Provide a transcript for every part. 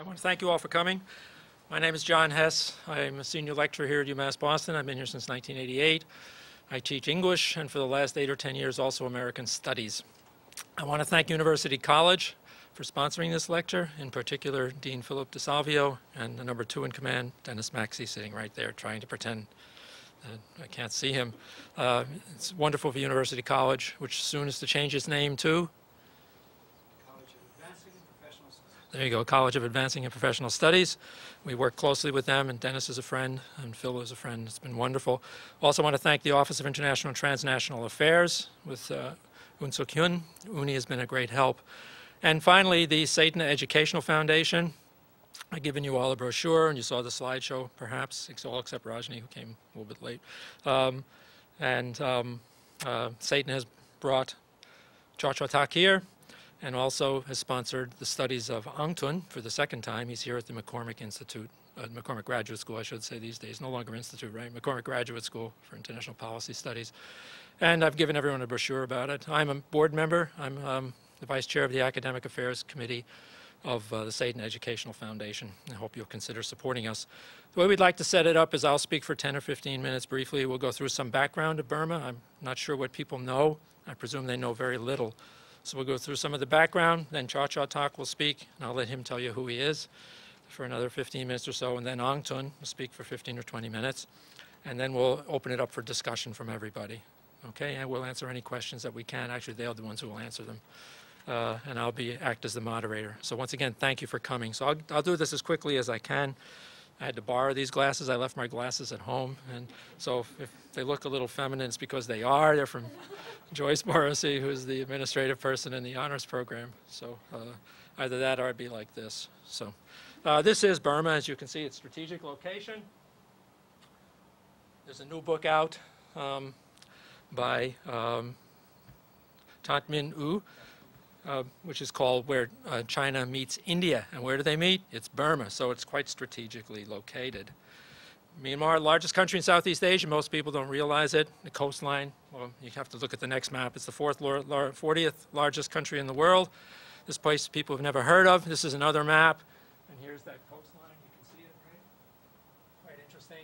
I want to thank you all for coming. My name is John Hess. I'm a senior lecturer here at UMass Boston. I've been here since 1988. I teach English, and for the last 8 or 10 years, also American Studies. I want to thank University College for sponsoring this lecture, in particular Dean Philip DeSalvio and the number 2 in command, Dennis Maxey, sitting right there trying to pretend that I can't see him. It's wonderful for University College, which soon is to change its name to There you go, College of Advancing and Professional Studies. We work closely with them, and Dennis is a friend, and Phil is a friend. It's been wonderful. Also want to thank the Office of International and Transnational Affairs with Un Suk Hyun. Uni has been a great help. And finally, the Satan Educational Foundation. I've given you all a brochure, and you saw the slideshow, perhaps, all except Rajni, who came a little bit late. Satan has brought Cha Cha Tak here, and also has sponsored the studies of Ang Tun for the second time. He's here at the McCormick Institute, McCormick Graduate School, I should say these days. No longer Institute, right? McCormick Graduate School for International Policy Studies. And I've given everyone a brochure about it. I'm a board member. I'm the vice chair of the Academic Affairs Committee of the Satan Educational Foundation. I hope you'll consider supporting us. The way we'd like to set it up is I'll speak for 10 or 15 minutes briefly. We'll go through some background of Burma. I'm not sure what people know. I presume they know very little. So we'll go through some of the background, then Cha Cha Tak will speak, and I'll let him tell you who he is for another 15 minutes or so, and then Ang Tun will speak for 15 or 20 minutes, and then we'll open it up for discussion from everybody. Okay, and we'll answer any questions that we can. Actually, they're the ones who will answer them, and I'll act as the moderator. So once again, thank you for coming. So I'll do this as quickly as I can. I had to borrow these glasses. I left my glasses at home, and so if they look a little feminine, it's because they are. They're from Joyce Morrissey, who's the administrative person in the honors program. So either that or I'd be like this. So this is Burma. As you can see, it's strategic location. There's a new book out by Tant Min U, which is called Where China Meets India. And where do they meet? It's Burma, so it's quite strategically located. Myanmar, largest country in Southeast Asia. Most people don't realize it. The coastline, well, you have to look at the next map. It's the 40th largest country in the world. This place people have never heard of. This is another map. And here's that coastline. You can see it, right? Quite interesting.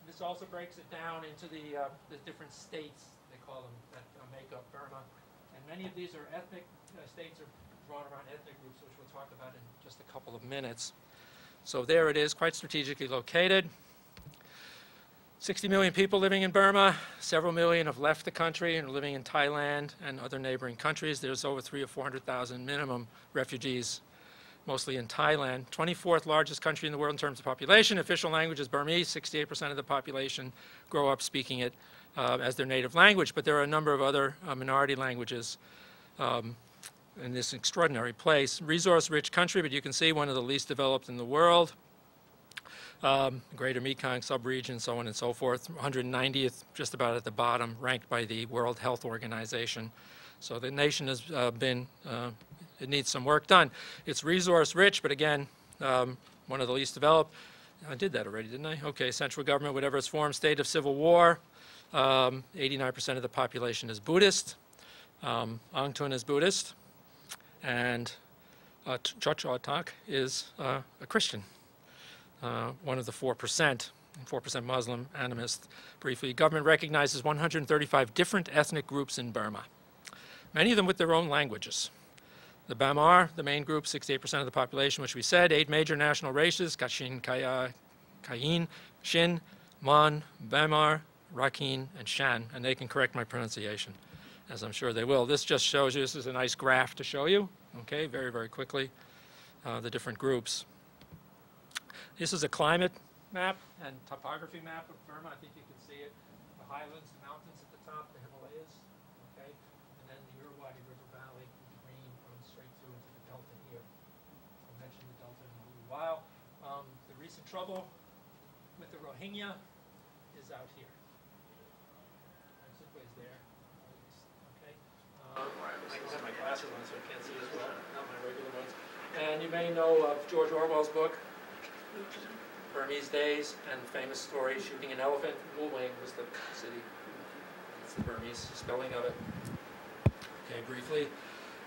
This also breaks it down into the different states, they call them, that make up Burma. And many of these are ethnic, states are drawn around ethnic groups, which we'll talk about in just a couple of minutes. So there it is, quite strategically located. 60 million people living in Burma. Several million have left the country and are living in Thailand and other neighboring countries. There's over 300,000 or 400,000 minimum refugees, mostly in Thailand. 24th largest country in the world in terms of population. Official language is Burmese. 68% of the population grow up speaking it as their native language, but there are a number of other minority languages in this extraordinary place. Resource-rich country, but you can see one of the least developed in the world. Greater Mekong sub-region, so on and so forth. 190th, just about at the bottom, ranked by the World Health Organization. So the nation has it needs some work done. It's resource-rich, but again, one of the least developed. I did that already, didn't I? Okay, central government, whatever its form, state of civil war. 89% of the population is Buddhist. Ang Tun is Buddhist. And Cha Cha Tak is a Christian, one of the 4% Muslim animist. Briefly, government recognizes 135 different ethnic groups in Burma, many of them with their own languages. The Bamar, the main group, 68% of the population, which we said, 8 major national races, Kachin, Kaya, Kayin, Shin, Mon, Bamar, Rakhine, and Shan, and they can correct my pronunciation, as I'm sure they will. This just shows you, this is a nice graph to show you, okay, very, very quickly, the different groups. This is a climate map and topography map of Burma. I think you can see it. The highlands, the mountains at the top, the Himalayas, okay, and then the Irrawaddy River Valley, the green runs straight through into the delta here. I'll mention the delta in a little while. The recent trouble with the Rohingya is out here. There. Okay. I don't have my glasses on, so I can't see as well. Not my regular ones. And you may know of George Orwell's book, Burmese Days, and the famous story, Shooting an Elephant. Woolwang was the city. That's the Burmese spelling of it. Okay, briefly.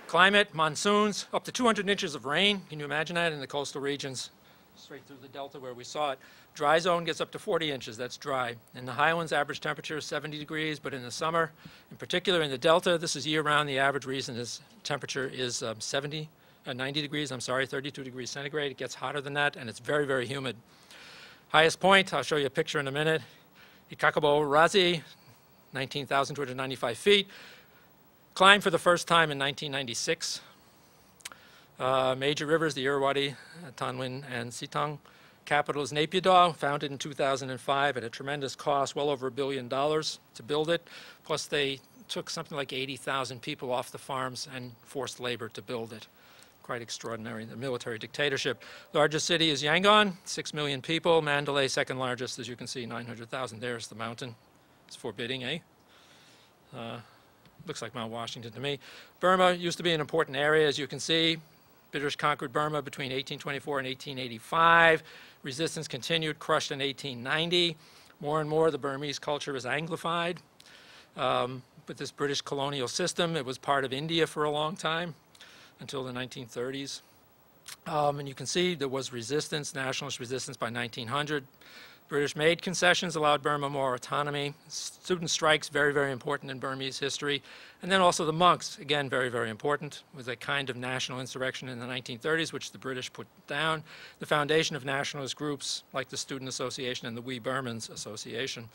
Climate, monsoons, up to 200 inches of rain. Can you imagine that in the coastal regions? Straight through the delta where we saw it. Dry zone gets up to 40 inches, that's dry. In the highlands, average temperature is 70 degrees, but in the summer, in particular in the delta, this is year-round, the average reason is temperature is 90 degrees, 32 degrees centigrade. It gets hotter than that, and it's very, very humid. Highest point, I'll show you a picture in a minute. Ikakabo Razi, 19,295 feet. Climbed for the first time in 1996. Major rivers, the Irrawaddy, Tonlin, and Sitang. Capital is Naypyidaw, founded in 2005 at a tremendous cost, well over $1 billion to build it. Plus they took something like 80,000 people off the farms and forced labor to build it. Quite extraordinary, the military dictatorship. Largest city is Yangon, 6 million people. Mandalay, second largest, as you can see, 900,000. There's the mountain. It's forbidding, eh? Looks like Mount Washington to me. Burma used to be an important area, as you can see. British conquered Burma between 1824 and 1885. Resistance continued, crushed in 1890. More and more, the Burmese culture is Anglified. With this British colonial system, it was part of India for a long time, until the 1930s. And you can see there was resistance, nationalist resistance by 1900. British made concessions, allowed Burma more autonomy. Student strikes, very, very important in Burmese history. And then also the monks, again, very, very important, was a kind of national insurrection in the 1930s, which the British put down. The foundation of nationalist groups like the Student Association and the We Burmans Association.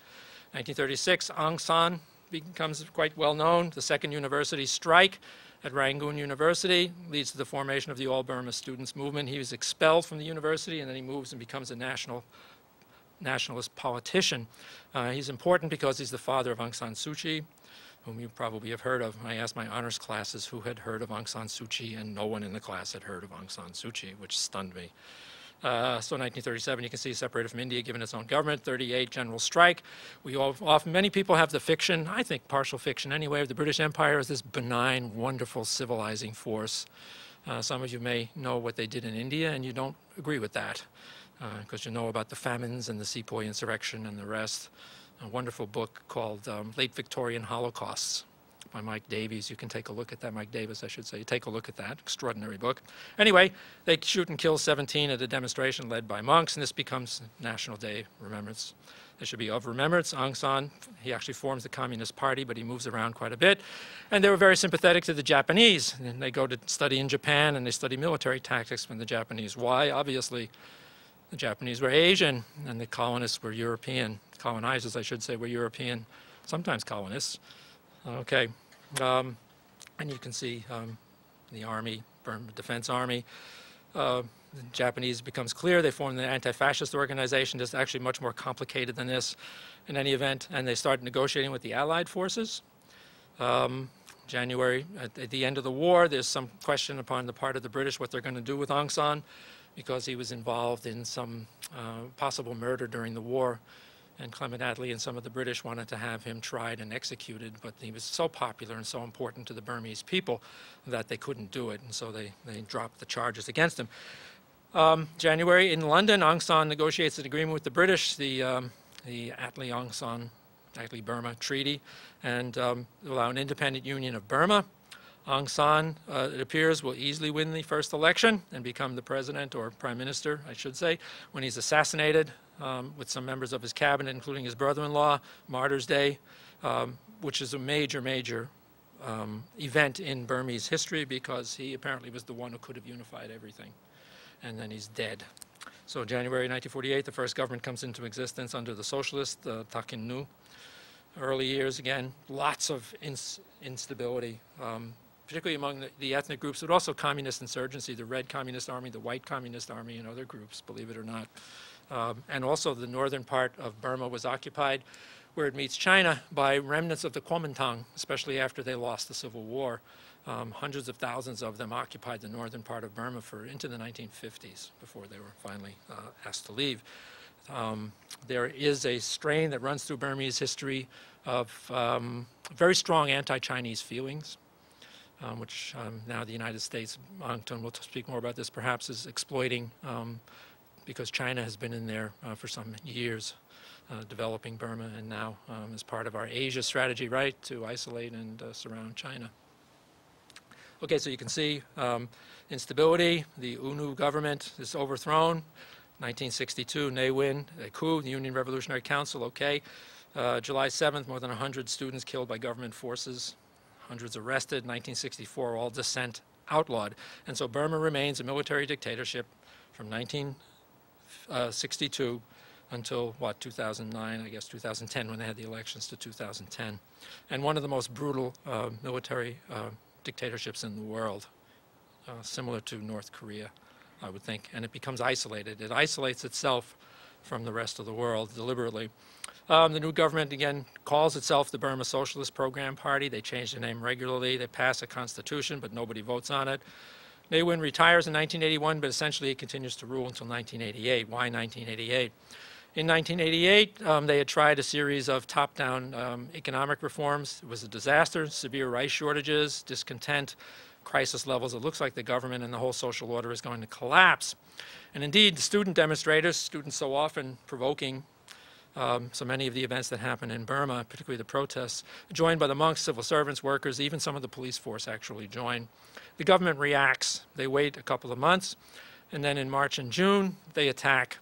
1936, Aung San becomes quite well known. The second university strike at Rangoon University leads to the formation of the All Burma Students Movement. He was expelled from the university, and then he moves and becomes a nationalist politician. He's important because he's the father of Aung San Suu Kyi, whom you probably have heard of. I asked my honors classes who had heard of Aung San Suu Kyi, and no one in the class had heard of Aung San Suu Kyi, which stunned me. So 1937, you can see, separated from India, given its own government. 38, general strike. Many people have the fiction, I think partial fiction anyway, of the British Empire as this benign, wonderful, civilizing force. Some of you may know what they did in India, and you don't agree with that, because you know about the famines and the Sepoy insurrection and the rest. A wonderful book called Late Victorian Holocausts by Mike Davies. You can take a look at that. Mike Davis, I should say. Take a look at that. Extraordinary book. Anyway, they shoot and kill 17 at a demonstration led by monks, and this becomes National Day Remembrance. It should be of remembrance. Aung San, he actually forms the Communist Party, but he moves around quite a bit. And they were very sympathetic to the Japanese. And they go to study in Japan, and they study military tactics from the Japanese. Why? Obviously, the Japanese were Asian, and the colonists were European. Colonizers, I should say, were European, sometimes colonists. Okay, and you can see the army, Burma Defense Army. The Japanese becomes clear. They form the anti-fascist organization. It's actually much more complicated than this in any event. And they start negotiating with the Allied forces. January, at the end of the war, there's some question upon the part of the British what they're going to do with Aung San, because he was involved in some possible murder during the war. And Clement Attlee and some of the British wanted to have him tried and executed, but he was so popular and so important to the Burmese people that they couldn't do it, and so they dropped the charges against him. January, in London, Aung San negotiates an agreement with the British, the Attlee-Aung San, Attlee-Burma Treaty, and allow an independent union of Burma. Aung San, it appears, will easily win the first election and become the president, or prime minister, I should say, when he's assassinated with some members of his cabinet, including his brother-in-law, Martyrs' Day, which is a major, major event in Burmese history, because he apparently was the one who could have unified everything. And then he's dead. So January 1948, the first government comes into existence under the socialist, Takin Nu. Early years, again, lots of instability, particularly among the ethnic groups, but also communist insurgency, the Red Communist Army, the White Communist Army, and other groups, believe it or not. And also the northern part of Burma was occupied, where it meets China, by remnants of the Kuomintang, especially after they lost the Civil War. Hundreds of thousands of them occupied the northern part of Burma into the 1950s, before they were finally asked to leave. There is a strain that runs through Burmese history of very strong anti-Chinese feelings, which now the United States, Aung Tun will speak more about this, perhaps is exploiting, because China has been in there for some years, developing Burma, and now as part of our Asia strategy, right, to isolate and surround China. Okay, so you can see instability. The UNU government is overthrown. 1962, Ne Win, a coup, the Union Revolutionary Council, okay. July 7th, more than 100 students killed by government forces, hundreds arrested. 1964, all dissent outlawed. And so Burma remains a military dictatorship from 1962 until, what, 2009, I guess 2010, when they had the elections to 2010. And one of the most brutal military dictatorships in the world, similar to North Korea, I would think. And it becomes isolated. It isolates itself from the rest of the world deliberately. The new government, again, calls itself the Burma Socialist Program Party. They change the name regularly. They pass a constitution, but nobody votes on it. Ne Win retires in 1981, but essentially he continues to rule until 1988. Why 1988? In 1988, they had tried a series of top-down economic reforms. It was a disaster, severe rice shortages, discontent, crisis levels. It looks like the government and the whole social order is going to collapse. And indeed, the student demonstrators, students so often provoking so many of the events that happen in Burma, particularly the protests, joined by the monks, civil servants, workers, even some of the police force actually join. The government reacts. They wait a couple of months, and then in March and June, they attack.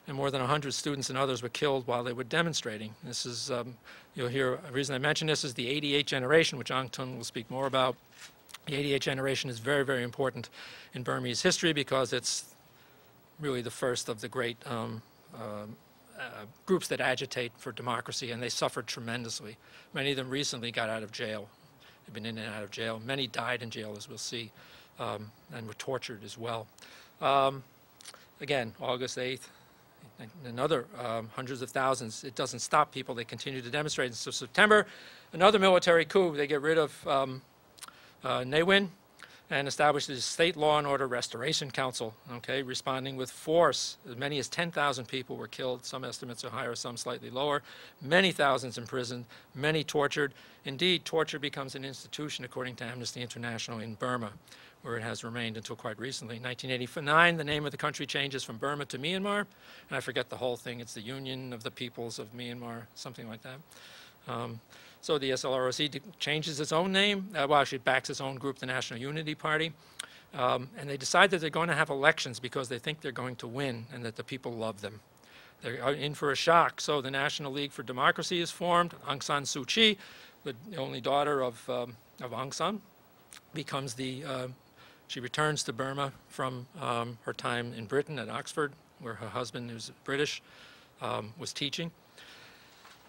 And more than 100 students and others were killed while they were demonstrating. This is, you'll hear, the reason I mention this is the 88 generation, which Aung Tun will speak more about. The 88 generation is very, very important in Burmese history because it's really the first of the great groups that agitate for democracy, and they suffered tremendously. Many of them recently got out of jail. They've been in and out of jail. Many died in jail, as we'll see, and were tortured as well. Again, August 8th, another hundreds of thousands. It doesn't stop people. They continue to demonstrate. And so September, another military coup. They get rid of Ne Win and established the State Law and Order Restoration Council, okay, responding with force. As many as 10,000 people were killed. Some estimates are higher, some slightly lower. Many thousands imprisoned, many tortured. Indeed, torture becomes an institution, according to Amnesty International, in Burma, where it has remained until quite recently. In 1989, the name of the country changes from Burma to Myanmar, and I forget the whole thing. It's the Union of the Peoples of Myanmar, something like that. So the SLROC changes its own name. Well, actually, it backs its own group, the National Unity Party. And they decide that they're going to have elections because they think they're going to win and that the people love them. They're in for a shock. So the National League for Democracy is formed. Aung San Suu Kyi, the only daughter of Aung San, becomes the, she returns to Burma from her time in Britain at Oxford, where her husband, who's British, was teaching.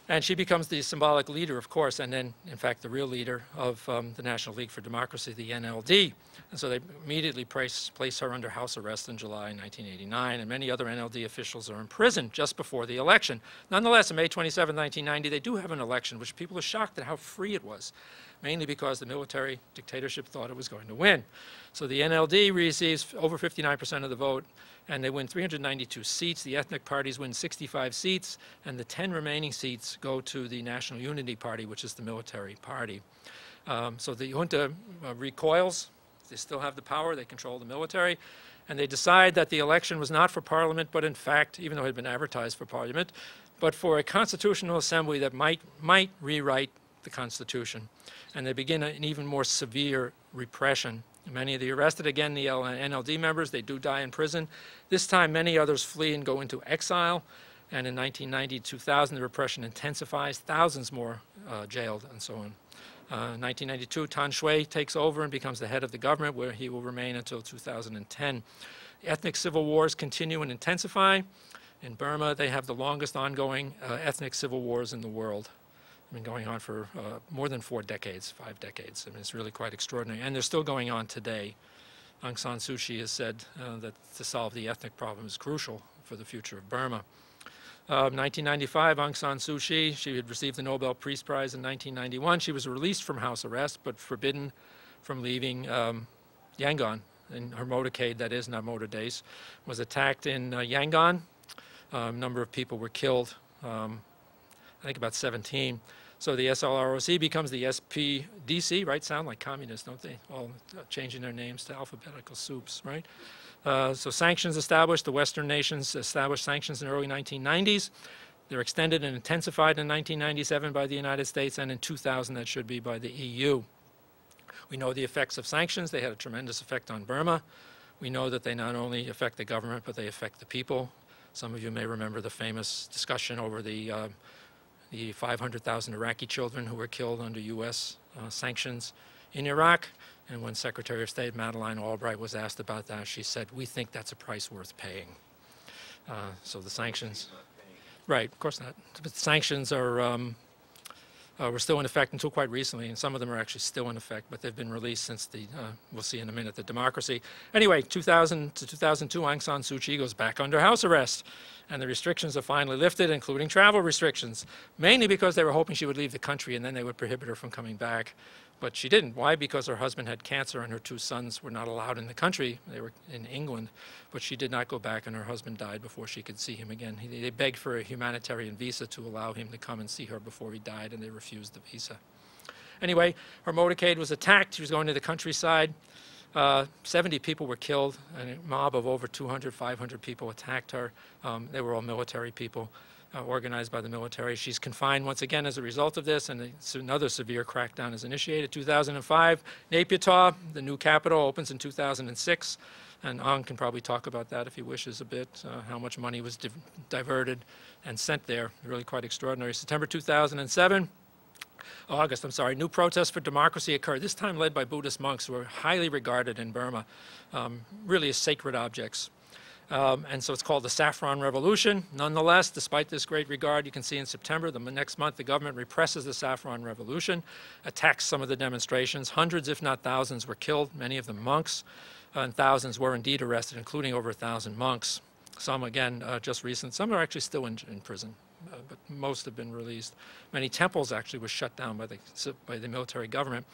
And she becomes the symbolic leader, of course, and then, in fact, the real leader of the National League for Democracy, the NLD. And so they immediately place her under house arrest in July 1989, and many other NLD officials are imprisoned just before the election. Nonetheless, on May 27, 1990, they do have an election, which people are shocked at how free it was, mainly because the military dictatorship thought it was going to win. So the NLD receives over 59% of the vote, and they win 392 seats. The ethnic parties win 65 seats, and the 10 remaining seats go to the National Unity Party, which is the military party. So the junta recoils. They still have the power. They control the military. And they decide that the election was not for parliament, but in fact, even though it had been advertised for parliament, but for a constitutional assembly that might rewrite the Constitution. And they begin an even more severe repression. Many of the arrested, again, the NLD members, they do die in prison. This time, many others flee and go into exile. And in 1990-2000, the repression intensifies. Thousands more jailed and so on. In 1992, Tan Shui takes over and becomes the head of the government, where he will remain until 2010. Ethnic civil wars continue and intensify. In Burma, they have the longest ongoing ethnic civil wars in the world. Been going on for more than 4 decades, 5 decades. I mean, it's really quite extraordinary. And they're still going on today. Aung San Suu Kyi has said that to solve the ethnic problem is crucial for the future of Burma. 1995, Aung San Suu Kyi, she had received the Nobel Peace Prize in 1991. She was released from house arrest, but forbidden from leaving Yangon. In her motorcade, that is, not motor days, was attacked in Yangon. A number of people were killed, I think about 17. So the SLROC becomes the SPDC, right? Sound like communists, don't they? All changing their names to alphabetical soups, right? So sanctions established. The Western nations established sanctions in the early 1990s. They're extended and intensified in 1997 by the United States, and in 2000 that should be by the EU. We know the effects of sanctions. They had a tremendous effect on Burma. We know that they not only affect the government, but they affect the people. Some of you may remember the famous discussion over the 500,000 Iraqi children who were killed under U.S. Sanctions in Iraq. And when Secretary of State Madeleine Albright was asked about that, she said, "We think that's a price worth paying." So the sanctions, right, of course not. But the sanctions were still in effect until quite recently, and some of them are actually still in effect, but they've been released since the, we'll see in a minute, the democracy. Anyway, 2000 to 2002, Aung San Suu Kyi goes back under house arrest, and the restrictions are finally lifted, including travel restrictions, mainly because they were hoping she would leave the country and then they would prohibit her from coming back. But she didn't. Why? Because her husband had cancer and her 2 sons were not allowed in the country. They were in England, but she did not go back, and her husband died before she could see him again. They begged for a humanitarian visa to allow him to come and see her before he died, and they refused the visa. Anyway, her motorcade was attacked. She was going to the countryside. 70 people were killed, and a mob of over 200, 500 people attacked her. They were all military people. Organized by the military. She's confined once again as a result of this, and another severe crackdown is initiated. 2005, Naypyidaw, the new capital, opens in 2006, and Aung can probably talk about that if he wishes a bit, how much money was diverted and sent there. Really quite extraordinary. September 2007, August, I'm sorry, new protests for democracy occurred, this time led by Buddhist monks who were highly regarded in Burma, really as sacred objects. And so it's called the Saffron Revolution. Nonetheless, despite this great regard, you can see in September, the next month, the government represses the Saffron Revolution, attacks some of the demonstrations. Hundreds, if not thousands, were killed, many of them monks, and thousands were indeed arrested, including over 1,000 monks. Some, again, just recent. Some are actually still in prison, but most have been released. Many temples actually were shut down by the military government.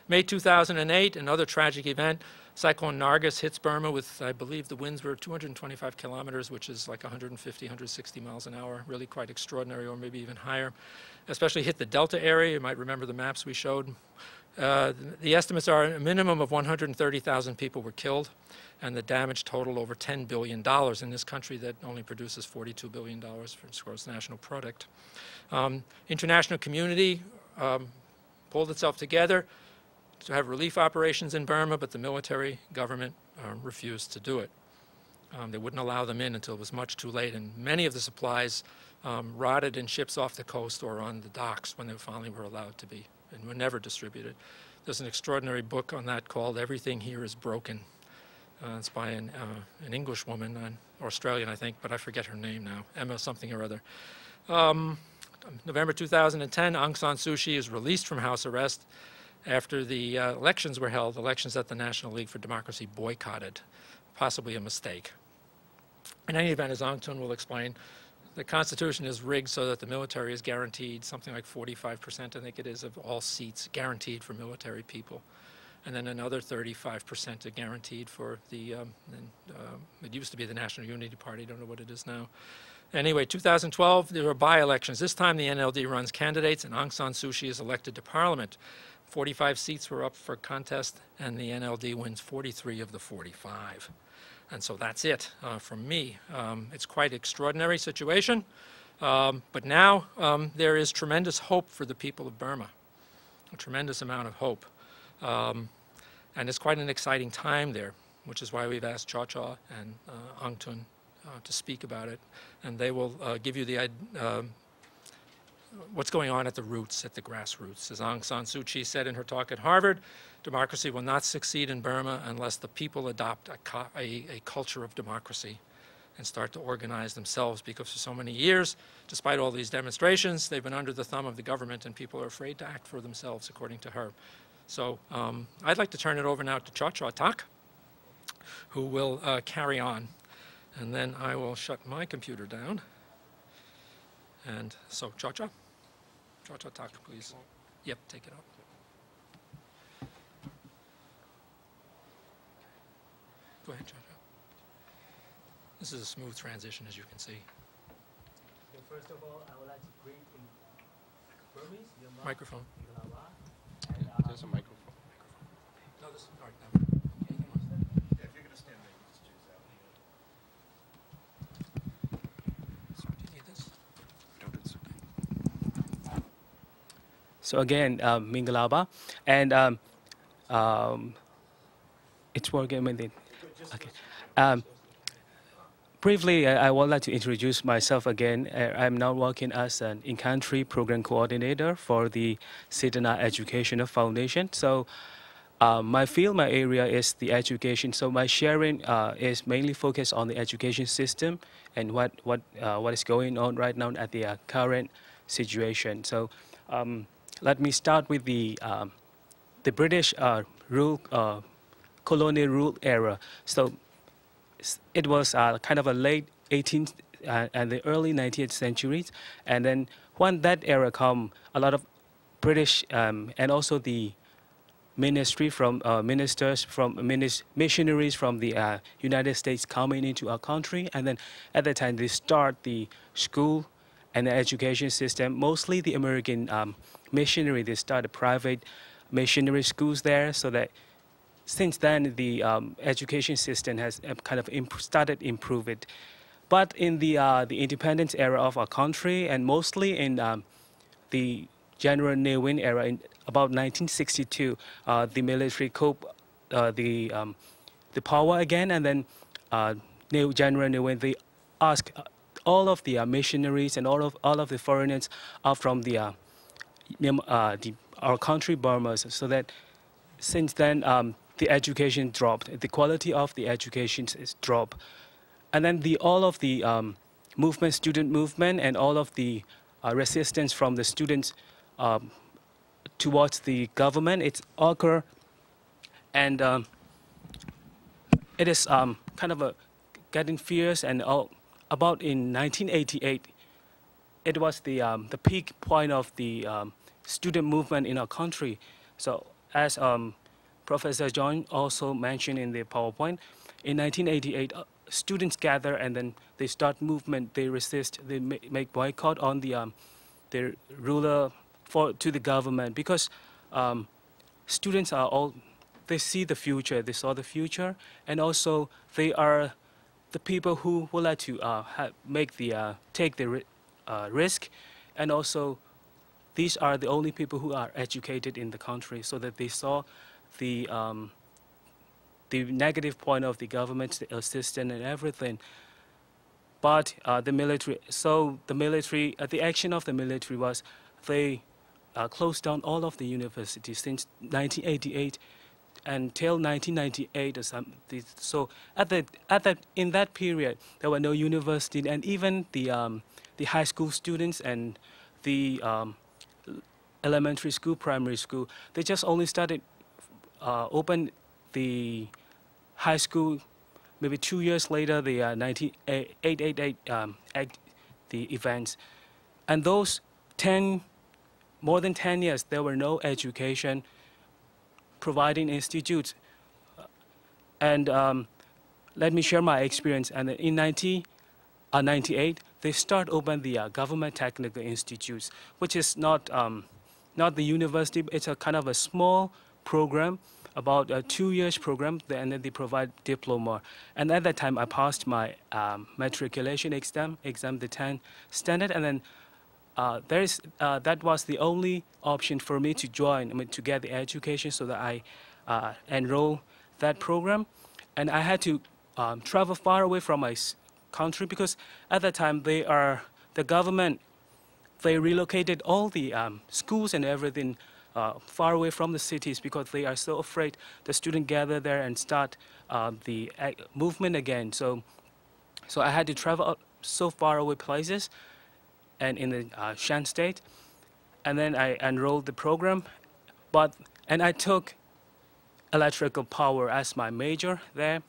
May 2008, another tragic event. Cyclone Nargis hits Burma with, I believe the winds were 225 kilometers, which is like 150, 160 miles an hour, really quite extraordinary, or maybe even higher. Especially hit the Delta area. You might remember the maps we showed. The estimates are a minimum of 130,000 people were killed, and the damage totaled over $10 billion in this country that only produces $42 billion for its gross national product. International community pulled itself together to have relief operations in Burma, but the military government refused to do it. They wouldn't allow them in until it was much too late, and many of the supplies rotted in ships off the coast or on the docks when they finally were allowed to be, and were never distributed. There's an extraordinary book on that called Everything Here is Broken. It's by an English woman, Australian I think, but I forget her name now, Emma something or other. November 2010, Aung San Suu Kyi is released from house arrest after the elections were held, elections that the National League for Democracy boycotted, possibly a mistake. In any event, as Aung Tun will explain, the Constitution is rigged so that the military is guaranteed something like 45%, I think it is, of all seats guaranteed for military people. And then another 35% are guaranteed for the, it used to be the National Unity Party, I don't know what it is now. Anyway, 2012, there were by-elections. This time the NLD runs candidates, and Aung San Suu Kyi is elected to parliament. 45 seats were up for contest, and the NLD wins 43 of the 45. And so that's it from me. It's quite an extraordinary situation, but now there is tremendous hope for the people of Burma, a tremendous amount of hope. And it's quite an exciting time there, which is why we've asked Chaw Chaw and Aung Tun to speak about it. And they will give you the what's going on at the roots, at the grassroots. As Aung San Suu Kyi said in her talk at Harvard, democracy will not succeed in Burma unless the people adopt a culture of democracy and start to organize themselves, because for so many years, despite all these demonstrations, they've been under the thumb of the government and people are afraid to act for themselves, according to her. So I'd like to turn it over now to Chaw Chaw Tak, who will carry on. And then I will shut my computer down. And so, Chaw Chaw Tak, please. Yep, take it up. Go ahead, Chaw Chaw. This is a smooth transition, as you can see. Well, first of all, I would like to greet in Burmese, Myanmar, Microphone. There's a microphone. No, this is all right now. Yeah, if you're going to stand there, you just choose that one. So, do you need this? No, it's okay. So again, Mingalaba, and Um, it's working with it. Okay. Um, Briefly, I would like to introduce myself again. I'm now working as an in-country program coordinator for the Sidana Educational Foundation. So my field, my area is the education. So my sharing is mainly focused on the education system and what is going on right now at the current situation. So let me start with the British colonial rule era. So it was kind of a late 18th and the early 19th centuries. And then when that era come, a lot of British and also the ministry from missionaries from the United States coming into our country. And then at that time, they start the school and the education system. Mostly the American missionary, they started private missionary schools there so that since then, the education system has kind of started improve it. But in the independence era of our country, and mostly in the General Ne Win era, in about 1962, the military cope the power again, and then General Ne Win, they ask all of the missionaries and all of the foreigners from our country, Burma, so that since then, the education dropped. The quality of the education is dropped. And then all of the student movement, and all of the resistance from the students towards the government, it's occur. And it is kind of getting fierce. And about in 1988, it was the peak point of the student movement in our country. So as Professor John also mentioned in the PowerPoint, in 1988, students gather and then they start movement. They resist. They make boycott on their ruler to the government because students are all, they see the future. They saw the future, and also they are the people who would like to take the risk, and also these are the only people who are educated in the country, so that they saw the negative point of the government system and everything. But the military, the action of the military was they closed down all of the universities since 1988 until 1998 or something. So in that period, there were no university, and even the high school students and the elementary school, primary school, they just only started open the high school maybe 2 years later, the 1988 the events. And those more than 10 years, there were no education providing institutes. And let me share my experience. And in 1998, they start open the government technical institutes, which is not the university. It's a kind of a small program, about a 2 years program, and then they provide diploma. And at that time, I passed my matriculation exam, the 10 standard, and then that was the only option for me to join, to get the education, so that I enroll that program. And I had to travel far away from my country, because at that time the government, they relocated all the schools and everything far away from the cities, because they are so afraid the students gather there and start the movement again. So I had to travel so far away places, and in the Shan State, and then I enrolled the program, and I took electrical power as my major there.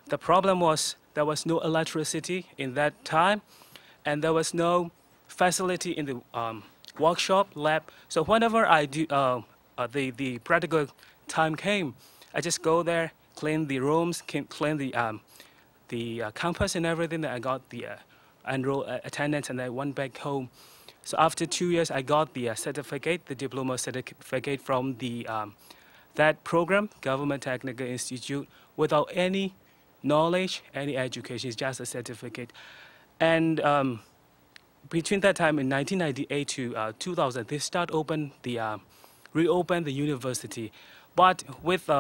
The problem was there was no electricity in that time, and there was no facility in the workshop lab. So whenever I do the practical time came, I just go there, clean the rooms, clean the campus and everything. I got the enroll attendance, and I went back home. So after 2 years, I got the certificate, the diploma certificate from the that program, Government Technical Institute, without any knowledge, any education. It's just a certificate. And between that time in 1998 to 2000, they reopened the university. But with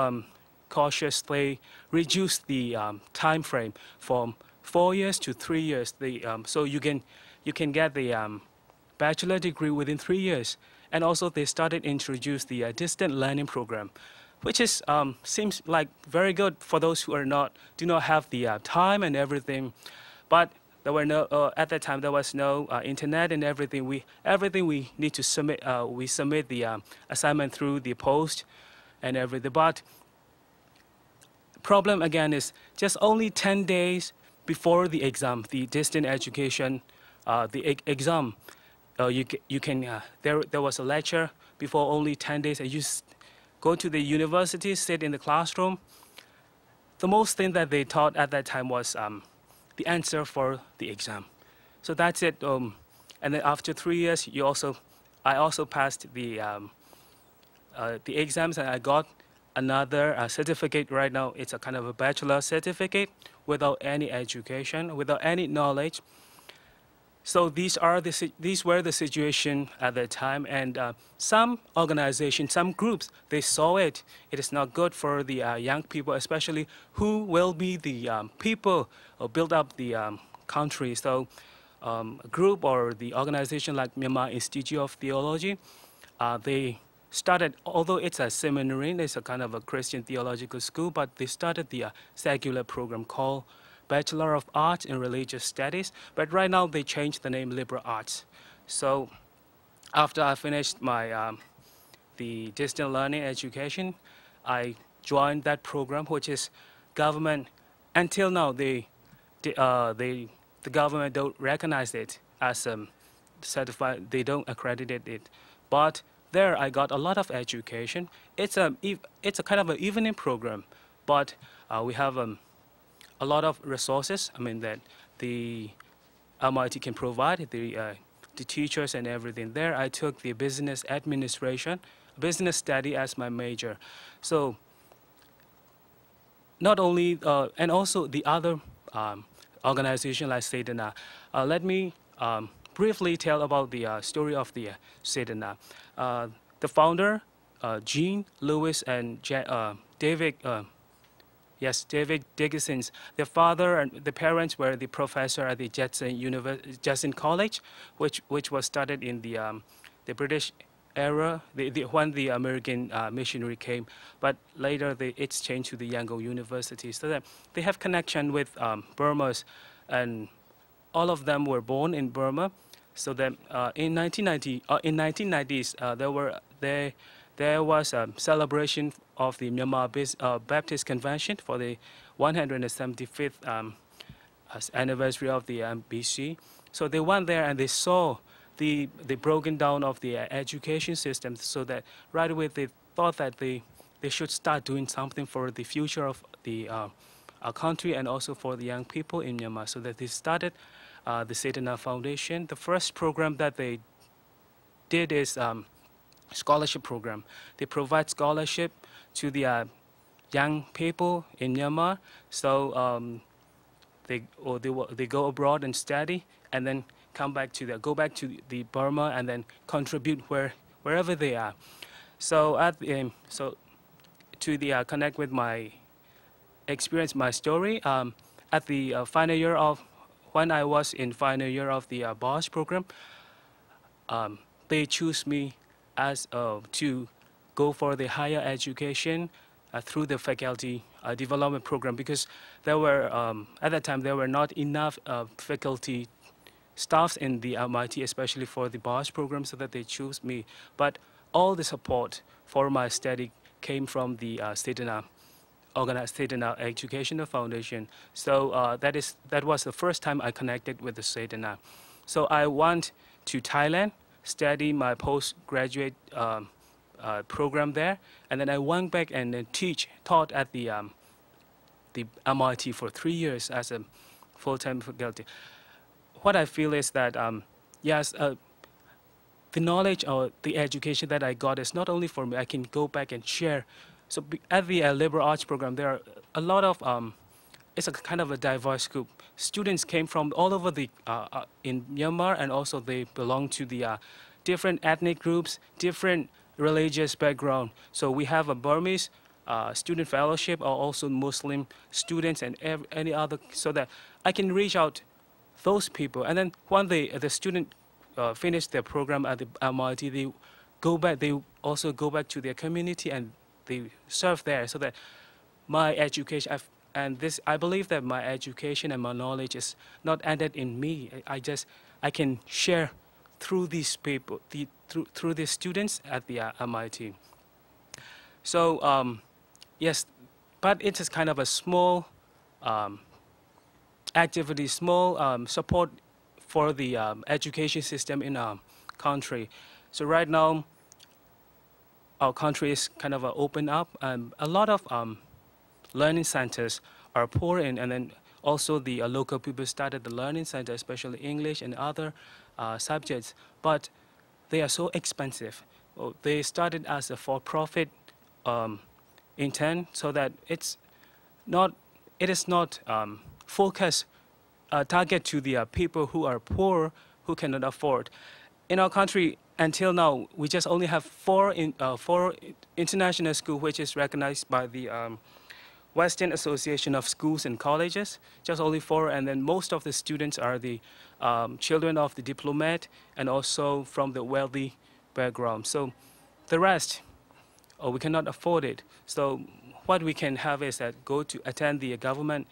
cautious, they reduced the time frame from 4 years to 3 years. So you can get the bachelor degree within 3 years. And also they started introduce the distant learning program, which is seems like very good for those who do not have the time and everything. But there were no at that time there was no internet and everything. We need to submit. We submit the assignment through the post and everything. But problem again is just only 10 days before the exam, the distant education, exam. You can there was a lecture before only 10 days. And you go to the university, sit in the classroom. The most thing that they taught at that time was the answer for the exam. So that's it. And then after 3 years, I also passed the exams, and I got another certificate. Right now, it's a kind of a bachelor certificate without any education, without any knowledge. So these were the situation at that time, and some organizations, some groups, they saw it. It is not good for the young people, especially who will be the people who build up the country. So a group or the organization like Myanmar Institute of Theology, they started, although it's a seminary, it's a kind of a Christian theological school, but they started the secular program called Bachelor of Arts in Religious Studies, but right now they changed the name Liberal Arts. So after I finished my the distant learning education, I joined that program, which is government. Until now, the government don't recognize it as certified. They don't accredit it, but there I got a lot of education. It's a kind of an evening program, but we have a lot of resources. I mean that the MIT can provide the teachers and everything. There I took the business administration, business study as my major. So not only and also the other organization like Sedana. Let me briefly tell about the story of the Sedana. The founder, Jean, Lewis, and David. Yes, David Dickinson. Their father and the parents were the professor at the Judson College, which was started in the British era, when the American missionary came. But later it's changed to the Yangon University. So that they have connection with Burma's, and all of them were born in Burma. So that in 1990s, there was a celebration of the Myanmar Baptist Convention for the 175th anniversary of the BC. So they went there and they saw the broken down of the education system. So that right away they thought that they should start doing something for the future of the our country and also for the young people in Myanmar. So that they started the Sedana Foundation. The first program that they did is scholarship program. They provide scholarship to the young people in Myanmar. So they go abroad and study, and then go back to the Burma and then contribute wherever they are. So to connect with my experience, my story, at the final year of when I was in final year of the BOSH program, they choose me as to go for the higher education through the faculty development program, because there were at that time there were not enough faculty staffs in the MIT, especially for the BOSH program, so that they choose me. But all the support for my study came from the Sedana Educational Foundation. So that was the first time I connected with the Sedana. So I went to Thailand, study my postgraduate program there, and then I went back and taught at the MIT for 3 years as a full-time faculty. What I feel is that yes, the knowledge or the education that I got is not only for me. I can go back and share. So at the liberal arts program, there are a lot of it's a kind of a diverse group. Students came from all over in Myanmar, and also they belong to the different ethnic groups, different religious background. So we have a Burmese student fellowship, or also Muslim students and any other, so that I can reach out those people. And then when the student finish their program at the MIT, they go back. They also go back to their community and they serve there. So that my education, I believe that my education and my knowledge is not ended in me. I can share through these people, through these students at the MIT. So yes, but it is kind of a small activity, small support for the education system in our country. So right now, our country is kind of open up, and a lot of learning centers are pouring, and then also the local people started the learning center, especially English and other subjects, but they are so expensive. Well, they started as a for-profit intent, so that it is not focused target to the people who are poor, who cannot afford. In our country, until now, we just only have four international schools, which is recognized by the Western Association of Schools and Colleges, just only 4, and then most of the students are the children of the diplomat and also from the wealthy background. So the rest, we cannot afford it. So what we can have is that go to attend the government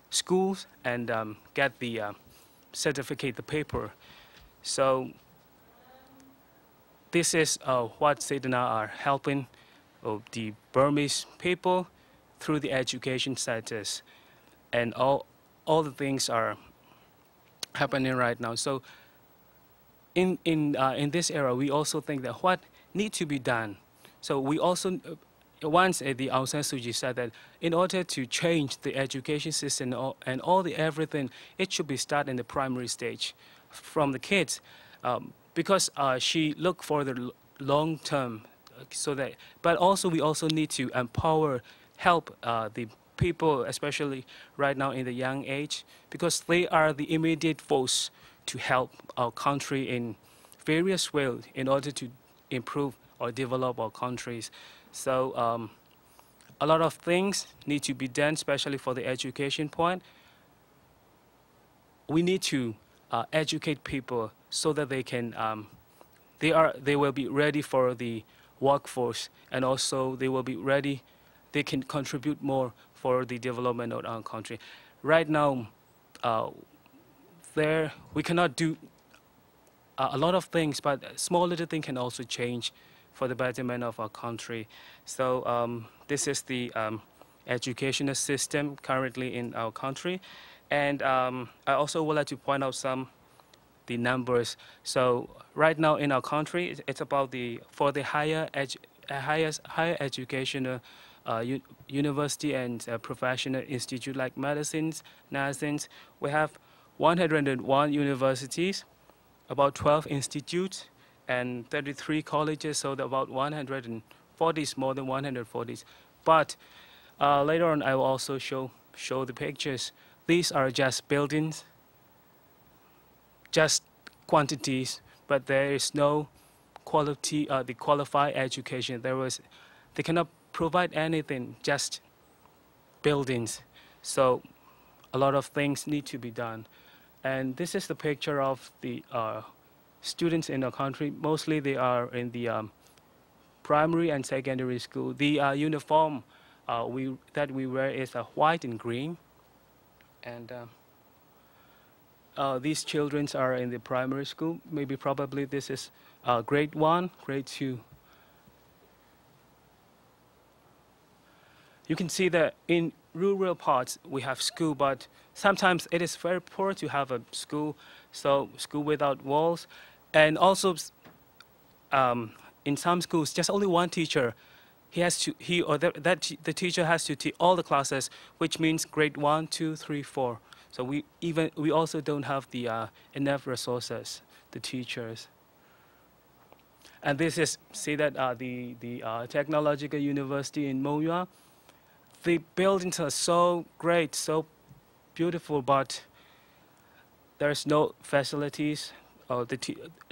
schools and get the certificate, the paper. So this is what Sedana are helping the Burmese people through the education centers, and all the things are happening right now. So in this era, we also think that what needs to be done. So we also once the Aung San Suu Kyi said that in order to change the education system and all the everything, it should be started in the primary stage from the kids, because she looked for the long term. So that, but also we also need to empower, help the people, especially right now in the young age, because they are the immediate force to help our country in various ways in order to improve or develop our countries. So a lot of things need to be done, especially for the education point. We need to educate people so that they can, they will be ready for the workforce, and also they will be ready, they can contribute more for the development of our country. Right now, we cannot do a lot of things, but small little thing can also change for the betterment of our country. So this is the educational system currently in our country. And I also would like to point out the numbers. So right now in our country, it's about for the higher educational university and professional institute like medicines, nursing, we have 101 universities, about 12 institutes, and 33 colleges, so about 140, more than 140. But later on, I will also show the pictures. These are just buildings, just quantities, but there is no quality, the qualified education. They cannot provide anything, just buildings. So a lot of things need to be done. And this is the picture of the students in our country. Mostly they are in the primary and secondary school. The uniform that we wear is white and green. And these children are in the primary school. Probably this is grade 1, grade 2. You can see that in rural parts we have school, but sometimes it is very poor to have a school, so school without walls. And also in some schools, just only one teacher. The teacher has to teach all the classes, which means grade 1, 2, 3, 4. So we also don't have the enough resources, the teachers. And this is, see that the technological university in Myanmar. The buildings are so great, so beautiful, but there's no facilities, or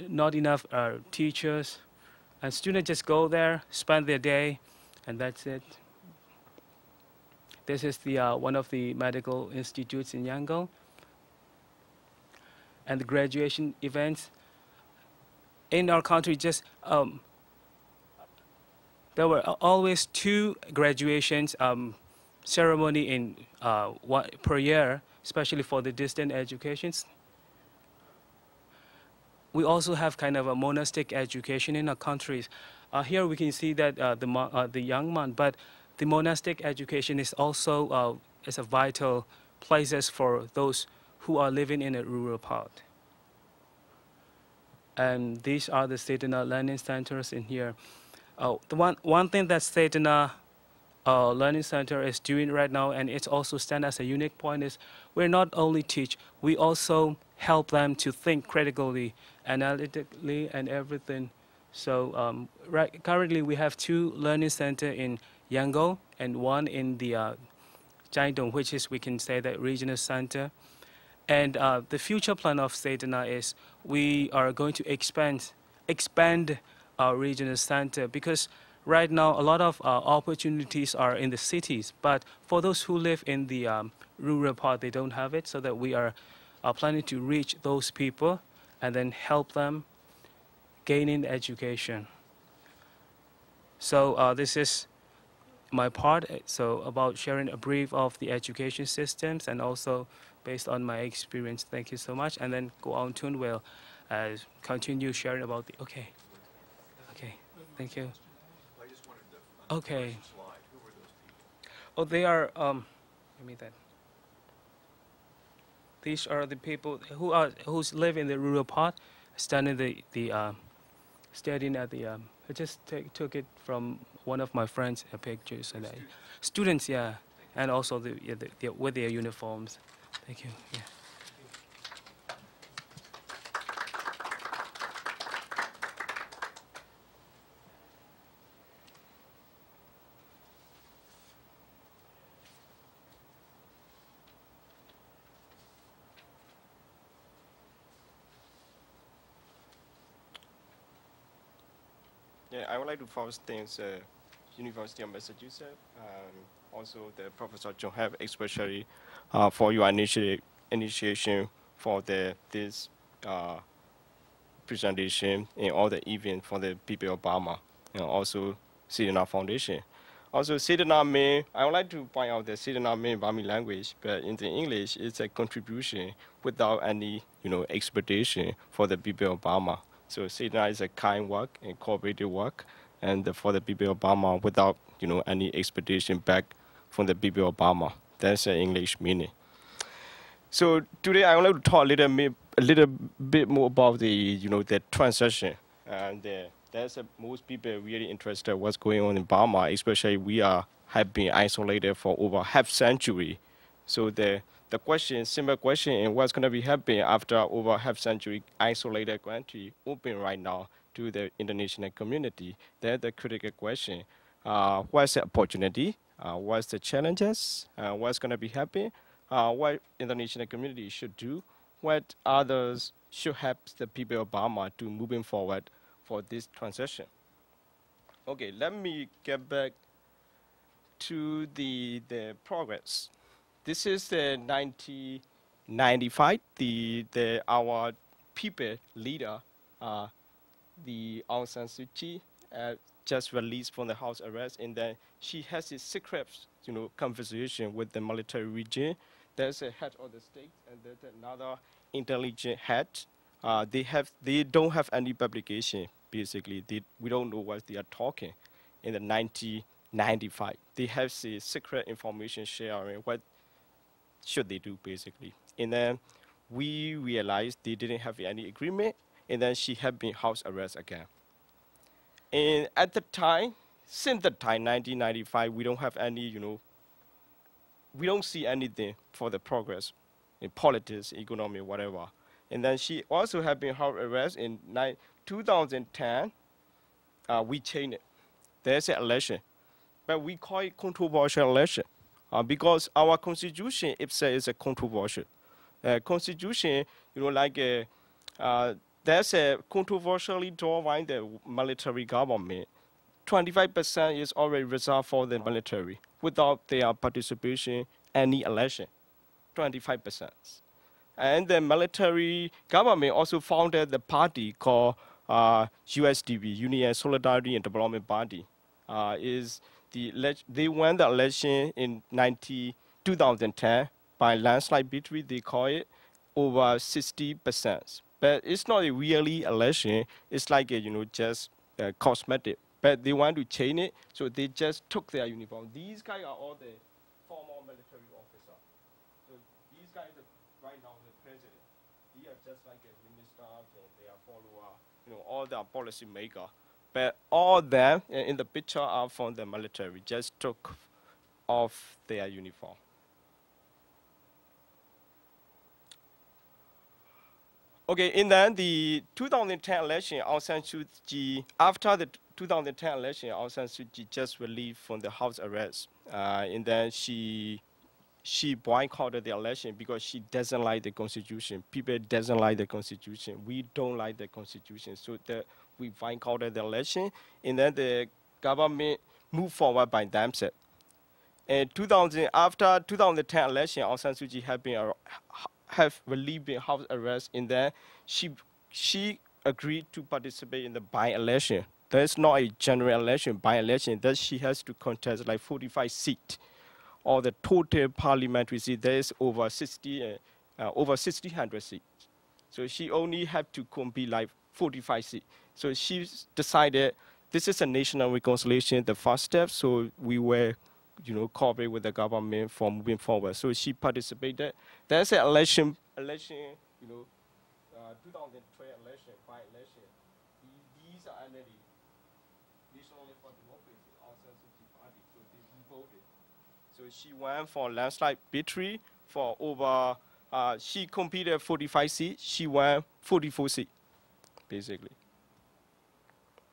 not enough teachers, And students just go there, spend their day, and that's it. This is the one of the medical institutes in Yangon. And the graduation events in our country, there were always 2 graduations ceremony in per year, especially for the distant educations. We also have kind of a monastic education in our countries. Here we can see that the young man, but the monastic education is also is a vital places for those who are living in a rural part. And these are the Sedana learning centers in here. The one thing that Sedana Learning Center is doing right now, and it also stands as a unique point, is we're not only teach, we also help them to think critically, analytically, and everything. So currently we have 2 learning centers in Yangon and 1 in the Jiangdong, which is, we can say, that regional center. And the future plan of Sedana is we are going to expand our regional center, because right now a lot of opportunities are in the cities, but for those who live in the rural part, they don't have it, so that we are planning to reach those people and then help them gaining education. So this is my part, so about sharing a brief of the education systems and also based on my experience. Thank you so much. And then Go On Tun will continue sharing about the, okay, thank you. I just wanted the Okay. first slide. Who were those people? Oh, they are, give me that. These are the people who live in the rural part, studying studying at the, I just took it from one of my friends' pictures. And students, yeah, and also with their uniforms. Thank you. Yeah. Yeah, I would like to first thank University of Massachusetts, also the Professor John Hebb, especially for your initiation for this presentation and all the event for the people of Burma, and also Sedana Foundation. Also, Sedana mean, I would like to point out that Sedana mean Burmese language, but in the English, it's a contribution without any, expectation for the people of Burma. So Sedana is a kind work and cooperative work, and for the people of Burma without, any expectation back from the people of Burma. That's the English meaning. So today I would like to talk a little bit more about the transition, and there's most people really interested in what's going on in Burma, especially we have been isolated for over half century. So the simple question, and what's going to be happening after over half century isolated country open right now to the international community? That's the critical question. What's the opportunity? What's the challenges? What's going to be happening? What international community should do? What others should help the people of Burma to moving forward for this transition? Okay, let me get back to the progress. This is the 1995. Our people leader, the Aung San Suu Kyi, just released from the house arrest, and then she has a secret, conversation with the military regime. There's a head of the state, and there's another intelligent head. They don't have any publication. Basically, we don't know what they are talking. In the 1995, they have the secret information sharing. What should they do, basically? And then we realized they didn't have any agreement, and then she had been house arrest again. And at the time, since the time, 1995, we don't have any, we don't see anything for the progress in politics, economy, whatever. And then she also had been house arrest in 2010. We changed it. There's an election, but we call it controversial election because our constitution itself is a controversial. Constitution, there's a controversially drawn by the military government. 25% is already reserved for the military without their participation any election. 25%. And the military government also founded the party called USDP, Union Solidarity and Development Party. They won the election in 2010 by landslide victory. They call it over 60%. But it's not a really election. It's like just cosmetic. But they want to change it, so they just took their uniform. These guys are all the former military officers. So these guys are right now the president. They are just like a minister and they are follower, all the policy maker. But all them in the picture are from the military, just took off their uniform. Okay, in then the 2010 election, Aung San Suu Kyi, after the 2010 election, Aung San Suu Kyi just relieved from the house arrest. And then she boycotted the election because she doesn't like the constitution. People doesn't like the constitution. We don't like the constitution. So we boycotted the election, and then the government moved forward by themselves. And after 2010 election, Aung San Suu Kyi have relieved in house arrest, and then she agreed to participate in the by-election. There's not a general election, by-election, that she has to contest like 45 seats. Or the total parliamentary seat, there's over 1,600 seats. So she only have to compete like 45 seats. So she decided this is a national reconciliation, the first step. So we were, cooperate with the government for moving forward. So she participated. There's an election, 2012 election, by-election. These are already national for democracy, Aung San Suu Kyi party. So they voted. So she won for landslide victory for over, she competed 45 seats, she won 44 seats, basically.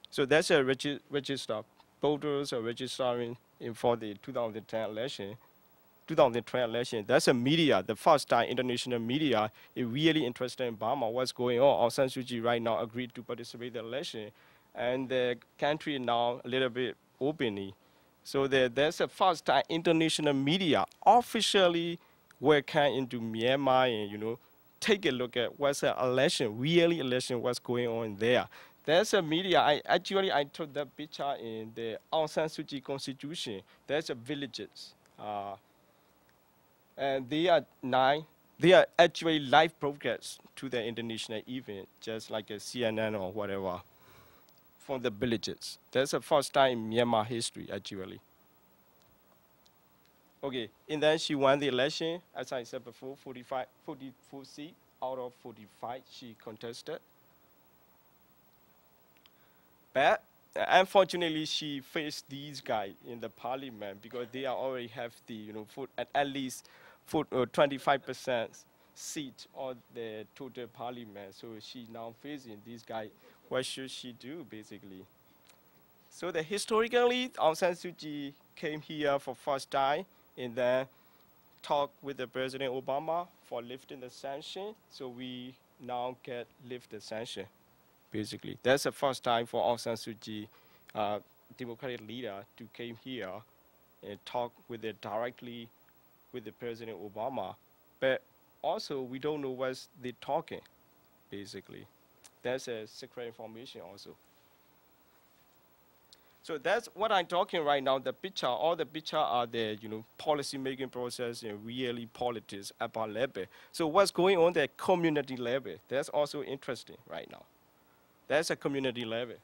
So that's a register. Voters are registering for the 2010 election. 2012 election, that's a media, the first time international media is really interested in Burma, what's going on. Aung San Suu Kyi right now agreed to participate in the election. And the country now a little bit openly. So there's a first time international media officially welcome into Myanmar and, take a look at what's the election, really election, what's going on there. There's a media, I took that picture in the Aung San Suu Kyi constitution. There's a villages. And they are actually live broadcasts to the international event, just like a CNN or whatever. From the villages. That's the first time in Myanmar history, actually. Okay, and then she won the election, as I said before, 44 seats out of 45 she contested. But unfortunately, she faced these guys in the parliament because they already have the, at least 25% seat on the total parliament. So she now facing these guys. What should she do, basically? So historically, Aung San Suu Kyi came here for first time and then talked with the President Obama for lifting the sanction. So we now lift the sanction, basically. That's the first time for Aung San Suu Kyi, democratic leader, to came here and talk directly with the President Obama. But also, we don't know what they're talking, basically. That's a secret information also. So that's what I'm talking right now. The picture, all the picture are the policy making process and really politics at our level. So what's going on at community level? That's also interesting right now. That's a community level.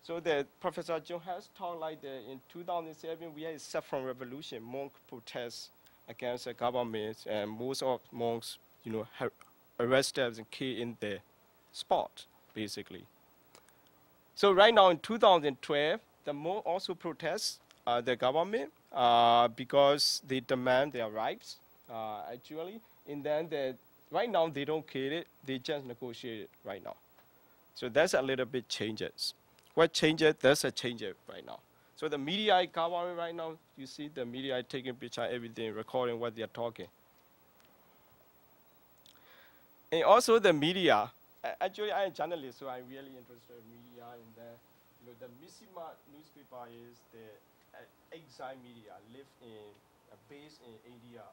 So the Professor John has talked like that in 2007 we had a saffron revolution, monk protests against the government, and most of monks, arrested and killed in the spot, basically. So right now in 2012, the monks also protest the government because they demand their rights, actually. And then right now they don't kill it, they just negotiate it right now. So that's a little bit changes. What changes? There's a change right now. So the media is covering right now. You see the media is taking picture, everything, recording what they're talking. And also the media, actually, I'm a journalist, so I'm really interested in media. And then, the Myanmar newspaper is the exile media, live in, based in India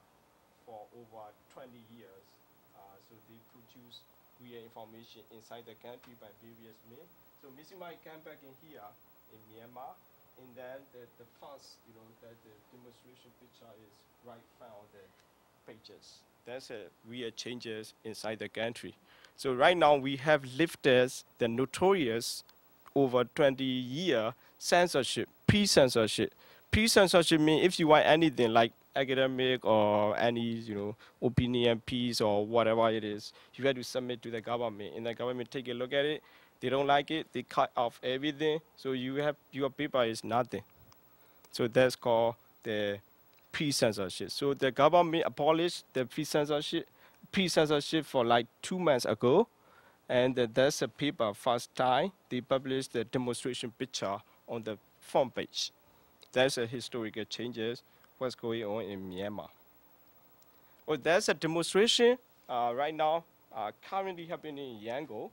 for over 20 years. So they produce real information inside the country by various means. So Myanmar came back in here in Myanmar, and then the first, that the demonstration picture is right found on the pages. That's a real changes inside the country. So right now we have lifted the notorious over 20-year censorship, pre-censorship. Pre-censorship means if you want anything like academic or any, opinion piece or whatever it is, you have to submit to the government, and the government take a look at it. They don't like it, they cut off everything. So your paper is nothing. So that's called the pre-censorship. So the government abolished the pre-censorship for like 2 months ago. And that's a paper first time they published the demonstration picture on the front page. That's a historical changes, what's going on in Myanmar. Well, there's a demonstration right now currently happening in Yangon.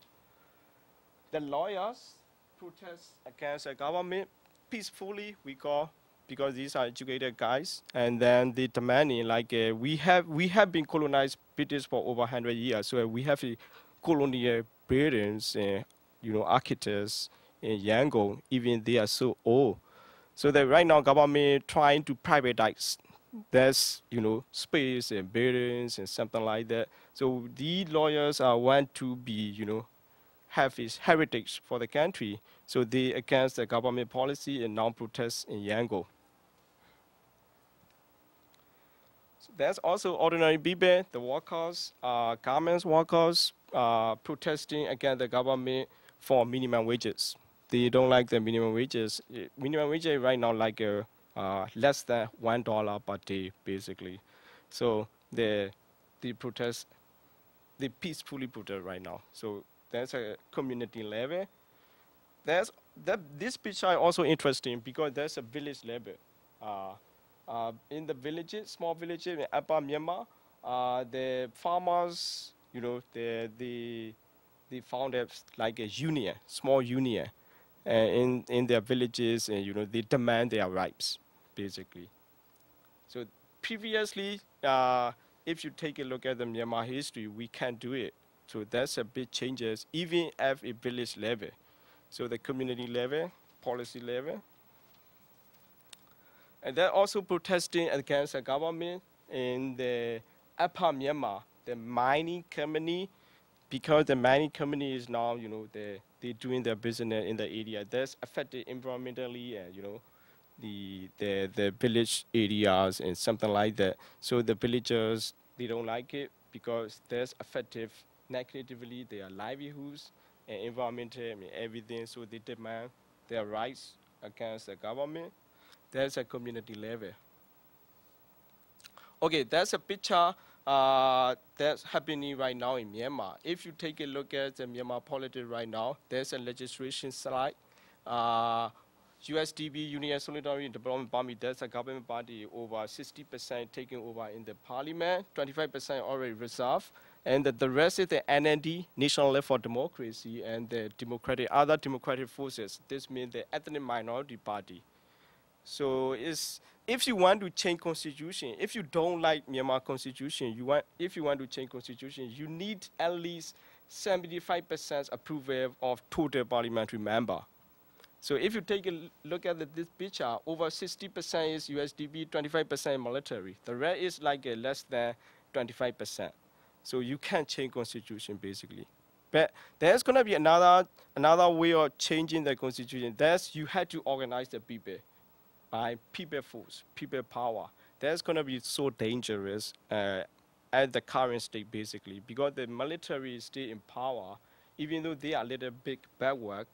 The lawyers protest against the government peacefully, we call, because these are educated guys, and then they demanding like we have been colonized British for over 100 years, so we have a colonial buildings and architects in Yangon, even they are so old. So that right now government trying to privatize there's space and buildings and something like that. So the lawyers want to be have his heritage for the country. So they against the government policy and non-protest in Yangon. So there's also ordinary people, the workers, garments workers, protesting against the government for minimum wages. They don't like the minimum wages. Minimum wage right now like less than $1 per day, basically. So they protest, they peacefully protest right now. So there's a community level. This picture is also interesting because there's a village level. In the villages, small villages in Upper Myanmar, the farmers, they founded like a union, small union, in their villages, and they demand their rights, basically. So previously, if you take a look at the Myanmar history, we can't do it. So that's a big changes, even at a village level. So the community level, policy level. And they're also protesting against the government in the Upper Myanmar, the mining company, because the mining company is now, they're doing their business in the area. That's affected environmentally and, the village areas and something like that. So the villagers, they don't like it because that's affected negatively their livelihoods and environmental and everything. So they demand their rights against the government. That's a community level. Okay, that's a picture that's happening right now in Myanmar. If you take a look at the Myanmar politics right now, there's a legislation slide. USDP, Union Solidarity and Development Party, that's a government party, over 60% taking over in the parliament, 25% already reserved. And the rest is the NND, National Left for Democracy, and the other democratic forces. This means the ethnic minority party. So if you want to change constitution, if you don't like Myanmar constitution, if you want to change constitution, you need at least 75% approval of total parliamentary member. So if you take a look at this picture, over 60% is USDP, 25% military. The rest is like less than 25%. So you can't change constitution basically. But there's gonna be another way of changing the constitution. That's you had to organize the people by people force, people power. That's gonna be so dangerous at the current state basically, because the military is still in power, even though they are a little bit backward.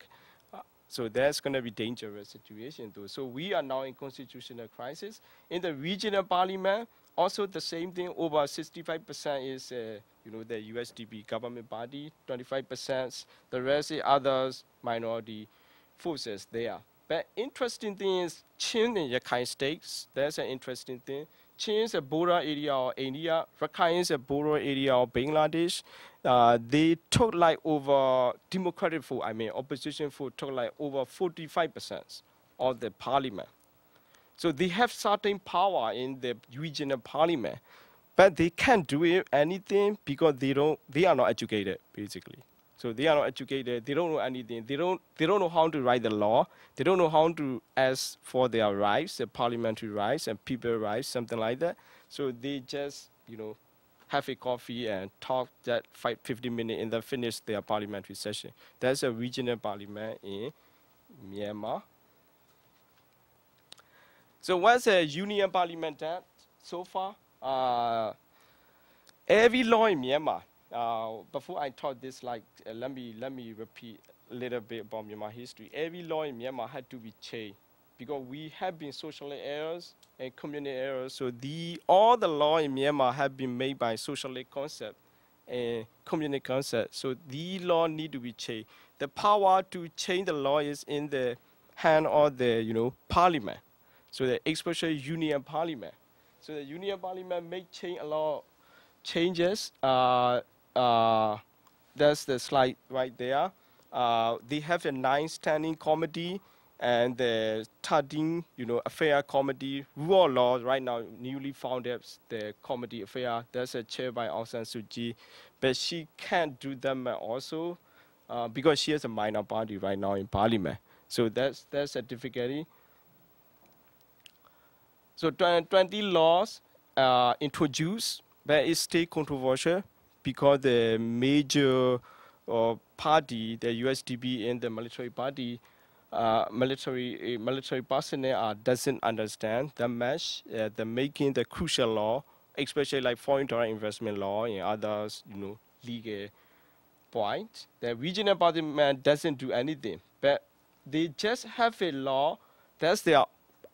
So that's going to be dangerous situation though. So we are now in constitutional crisis. In the regional parliament, also the same thing, over 65% is, the USDP government body, 25%, the rest is others, minority forces there. But interesting thing is, Chin in Rakhine states, that's an interesting thing. Kachin is a border area of India, Rakhine is a border area of Bangladesh. They took like over democratic vote, I mean opposition vote took like over 45% of the parliament. So they have certain power in the regional parliament, but they can't do anything because they are not educated, basically. So they are not educated, they don't know anything, they don't know how to write the law, they don't know how to ask for their rights, the parliamentary rights and people rights, something like that. So they just, have a coffee and talk that 50 minutes and then finish their parliamentary session. That's a regional parliament in Myanmar. So what's a union parliament done so far? Every law in Myanmar, before I taught this, let me repeat a little bit about Myanmar history. Every law in Myanmar had to be changed because we have been socialist errors and communist errors. So all the law in Myanmar have been made by socialist concept and communist concept. So the law need to be changed. The power to change the law is in the hand of the parliament. So the especially union parliament. So the union parliament may change a lot of changes. That's the slide right there. They have a 9 standing committee and the 13, affair committee. Rule of law right now newly founded the committee affair. That's a chair by Aung San Suu Kyi, but she can't do them also because she has a minor party right now in parliament. So that's a difficulty. So 20 laws introduced, but it's still controversial because the major party, the USDP and the military party, military personnel doesn't understand the mesh, the making the crucial law, especially like foreign direct investment law and others, legal points. The regional parliament doesn't do anything, but they just have a law that's their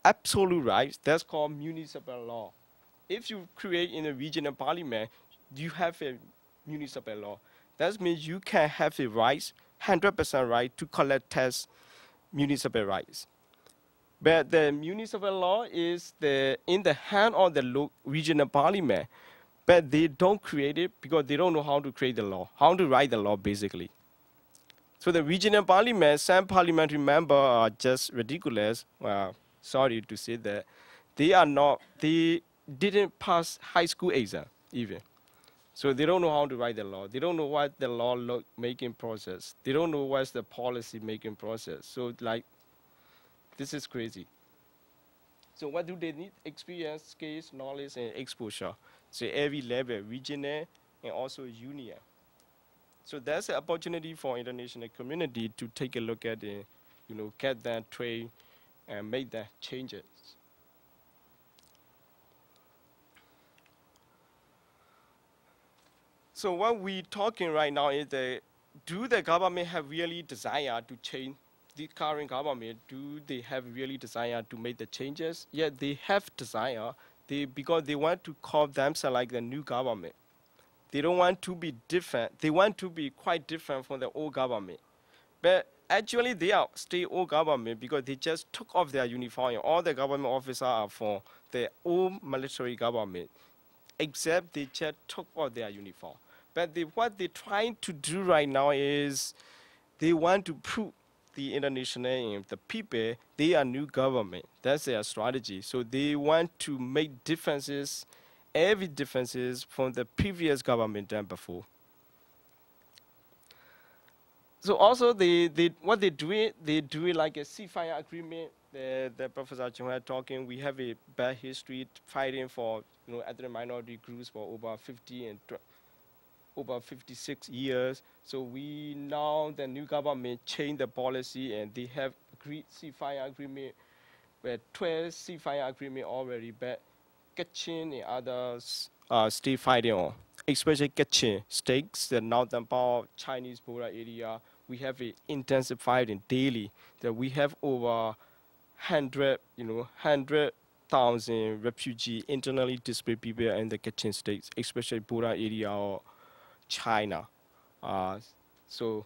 absolute rights. That's called municipal law. If you create in a regional parliament, you have a municipal law. That means you can have a rights, 100% right to collect tax, municipal rights. But the municipal law is in the hand of the regional parliament, but they don't create it because they don't know how to create the law, how to write the law basically. So the regional parliament, some parliamentary members are just ridiculous. Well, sorry to say that. They didn't pass high school exam even. So they don't know how to write the law. They don't know what the law making process. They don't know what's the policy making process. So this is crazy. So what do they need? Experience, skills, knowledge, and exposure. So every level, regional and also union. So that's an opportunity for international community to take a look at it, get that trade and make that changes. So what we're talking right now is do the government have really desire to change the current government? Do they have really desire to make the changes? Yeah, they have desire because they want to call themselves like the new government. They don't want to be different. They want to be quite different from the old government. But actually, they are still old government because they just took off their uniform. All the government officers are from the old military government, except they just took off their uniform. But what they're trying to do right now is they want to prove the international and the people they are new government. That's their strategy. So they want to make differences, every differences from the previous government than before. So also what they do it like a ceasefire agreement. The Professor Chung had talking. We have a bad history fighting for ethnic minority groups for over 50 and over 56 years. So now the new government changed the policy and they have agreed ceasefire agreement. With 12 ceasefire agreement already, but Kachin and others are still fighting on. Especially Kachin states, the northern part of Chinese border area, we have an intensive fighting daily. That we have over 100,000 refugee, internally displaced people in the Kachin states, especially border area of China. So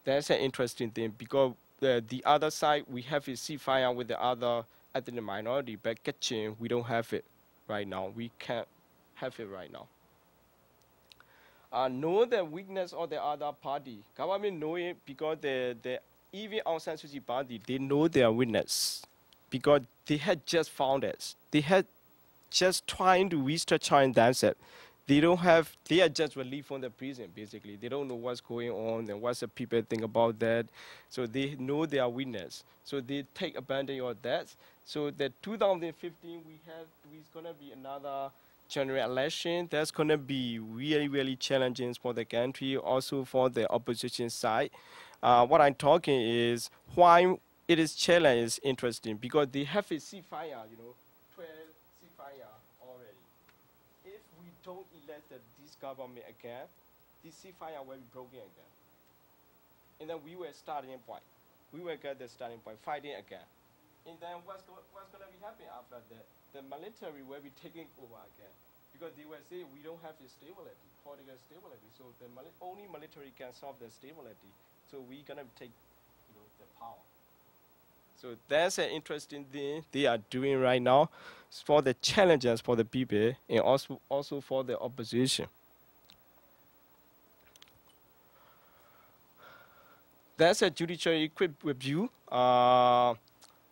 that's an interesting thing because the other side, we have a ceasefire with the other ethnic minority, but Kachin, we don't have it. right now. We can't have it right now. Know the weakness of the other party. Government know it because even Aung San Suu Kyi party, they know their weakness because they had just found it. They had just trying to restructure themselves. They are just relieved from the prison, basically. They don't know what's going on and what the people think about that. So they know their weakness. So they take advantage of that. So the 2015, we's gonna be another general election. That's gonna be really, really challenging for the country, also for the opposition side. What I'm talking is why it is challenge is interesting because they have a ceasefire, 12 ceasefire already. If we don't elect this government again, this ceasefire will be broken again. And then we were starting point. We will get the starting point, fighting again. And then what's going to be happening after that? The military will be taking over again. Because they will say we don't have the stability, political stability. So the only military can solve the stability. So we're going to take the power. So that's an interesting thing they are doing right now for the challenges for the people and also for the opposition. That's a judiciary equipped review.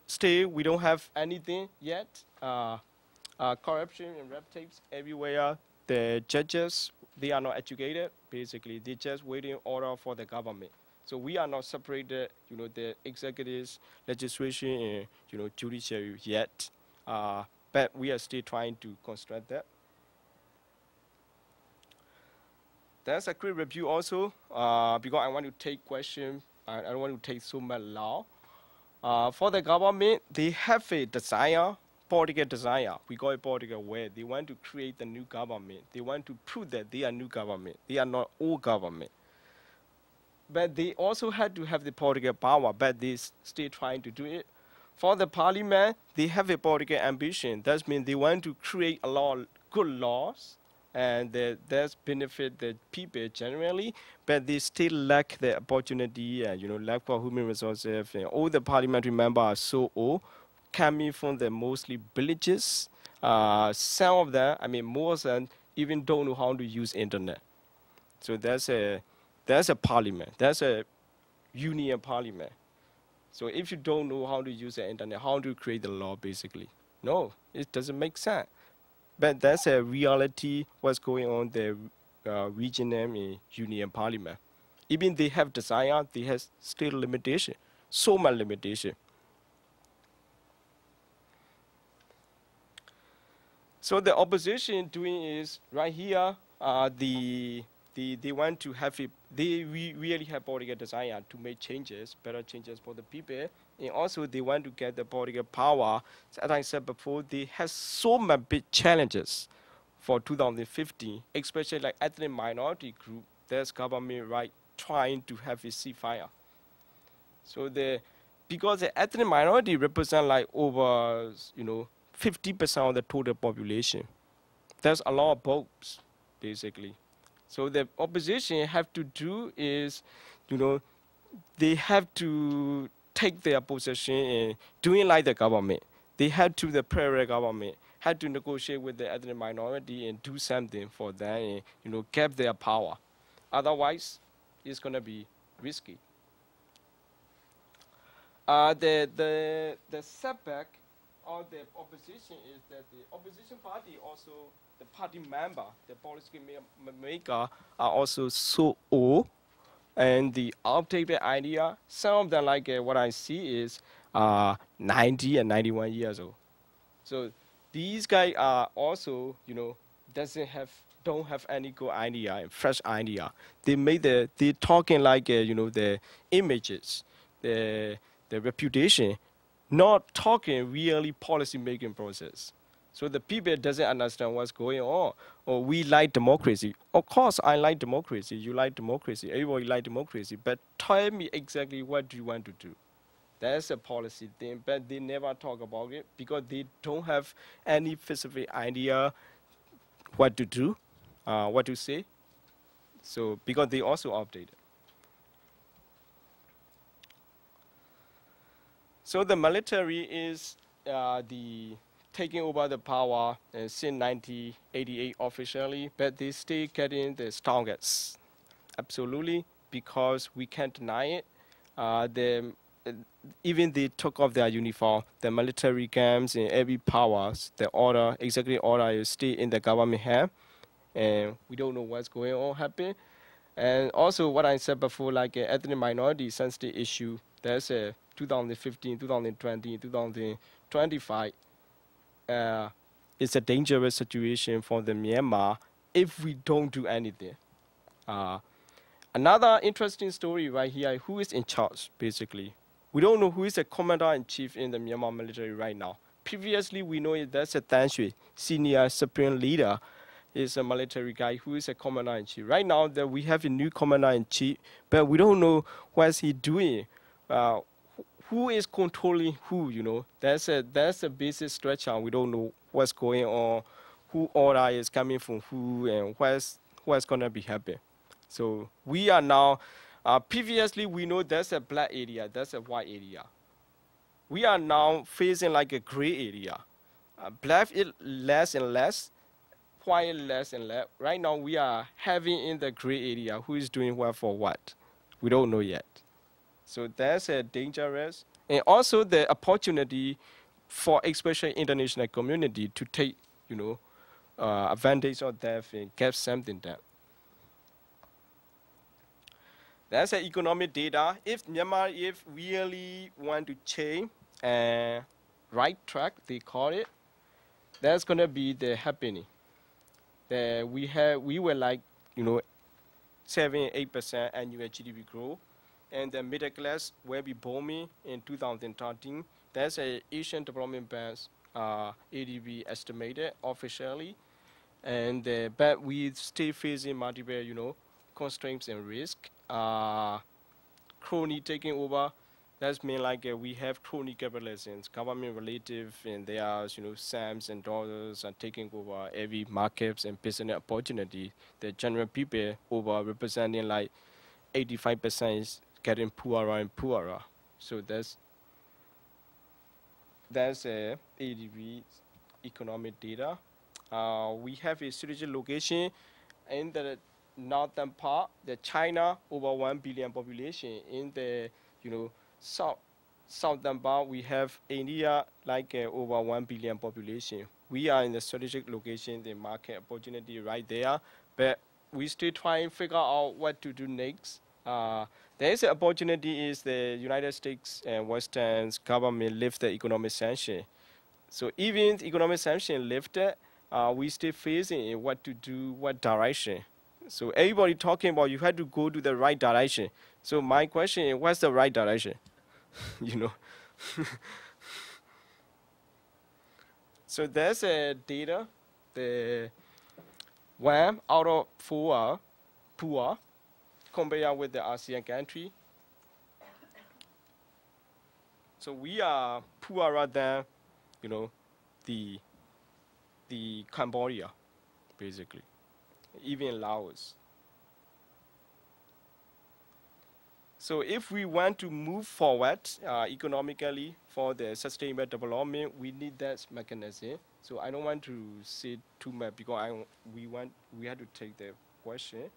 Still, we don't have anything yet. Corruption and red tapes everywhere. The judges, they are not educated. Basically, they're just waiting order for the government. So we are not separated, the executives, legislation, and judiciary yet. But we are still trying to construct that. That's a quick review also, because I want to take questions. I don't want to take so much long. For the government, they have a desire, political desire. We call it political way. They want to create a new government. They want to prove that they are new government. They are not old government. But they also had to have the political power, but they still trying to do it. For the parliament, they have a political ambition. That means they want to create a lot of good laws, and that's benefit the people generally, but they still lack the opportunity and lack for human resources. And all the parliamentary members are so old, coming from the mostly villages. Some of them, most of them even don't know how to use internet. So that's a parliament. That's a union parliament. So if you don't know how to use the internet, how to create the law, basically, no, it doesn't make sense. But that's a reality. What's going on the regional and union parliament. Even they have desire, they have still limitation, so much limitation. So the opposition doing is right here. They want to have it. They really have political desire to make changes, better changes for the people, and also they want to get the political power. As I said before, they have so many big challenges for 2015, especially like ethnic minority group. There's government right trying to have a ceasefire. So because the ethnic minority represent like over 50% of the total population. There's a lot of votes, basically. So the opposition have to do is, they have to take their position and doing like the government. They had to, the prior government, had to negotiate with the ethnic minority and do something for them and, get their power. Otherwise, it's going to be risky. The setback of the opposition is that the opposition party also, the party member, the policy maker are also so old, and the outdated idea, some of them like what I see is 90 and 91 years old. So these guys are also, don't have any good idea and fresh idea. They're talking like, the images, the reputation, not talking really policy making process. So the people doesn't understand what's going on. Or we like democracy. Of course, I like democracy. You like democracy. Everybody like democracy. But tell me exactly what do you want to do. That's a policy thing, but they never talk about it because they don't have any specific idea what to do, what to say. So because they also updated. So the military is the taking over the power since 1988 officially, but they still getting the strongest. Absolutely, because we can't deny it. Even they took off their uniform, the military camps and every powers, the order, executive order is still in the government hand, and we don't know what's going on happen. And also what I said before, like ethnic minority sensitive issue, there's a 2015, 2020, 2025. It's a dangerous situation for the Myanmar if we don't do anything. Uh, Another interesting story right here, who is in charge, basically. We don't know who is the commander-in-chief in the Myanmar military right now. Previously, we know that's a Tan Shui, senior supreme leader, is a military guy who is a commander-in-chief. Right now, that we have a new commander-in-chief, but we don't know what's he doing. Who is controlling who, you know? That's a basic structure. We don't know what's going on, who order is coming from who, and what's going to be happening. So we are now, previously we know there's a black area, there's a white area. We are now facing like a gray area. Black is less and less, white less and less. Right now we are having in the gray area who is doing what for what. We don't know yet. So that's a dangerous, and also the opportunity for especially international community to take, you know, advantage of that and get something done. That's the economic data. If Myanmar really want to change right track, they call it, that's gonna be the happening. We were like, you know, 7-8% annual GDP growth, and the middle class will be booming in 2013. That's a Asian Development Bank's ADB estimated officially, and but we still facing multiple, you know, constraints and risk. Crony taking over, that's mean like we have crony capitalisms, government relative, and there are, you know, SAMs and dollars are taking over every markets and business opportunity. The general people over representing like 85% is getting poorer and poorer. So that's ADB economic data. We have a strategic location in the northern part, the China over 1 billion population. In the, you know, southern part, we have India like over 1 billion population. We are in the strategic location, the market opportunity right there, but we still try and figure out what to do next. There is an opportunity is the United States and Western government lift the economic sanction. So even economic sanction lifted, we still facing what to do, what direction. So everybody talking about you had to go to the right direction. So my question is, what's the right direction? You know. So there's a data, the 1 out of 4 are poor compared with the ASEAN country. So we are poorer than, you know, the Cambodia, basically, even Laos. So if we want to move forward economically for the sustainable development, we need that mechanism. So I don't want to say too much because we had to take the question.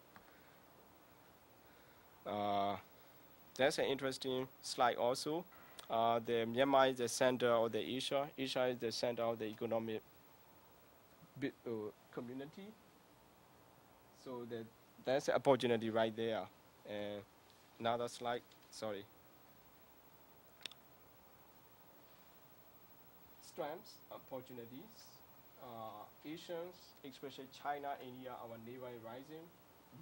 That's an interesting slide also. The Myanmar is the center of the Asia. Asia is the center of the economic community. So that's an opportunity right there. And another slide, sorry. Strengths, opportunities. Asians, especially China, India, our neighbor is rising.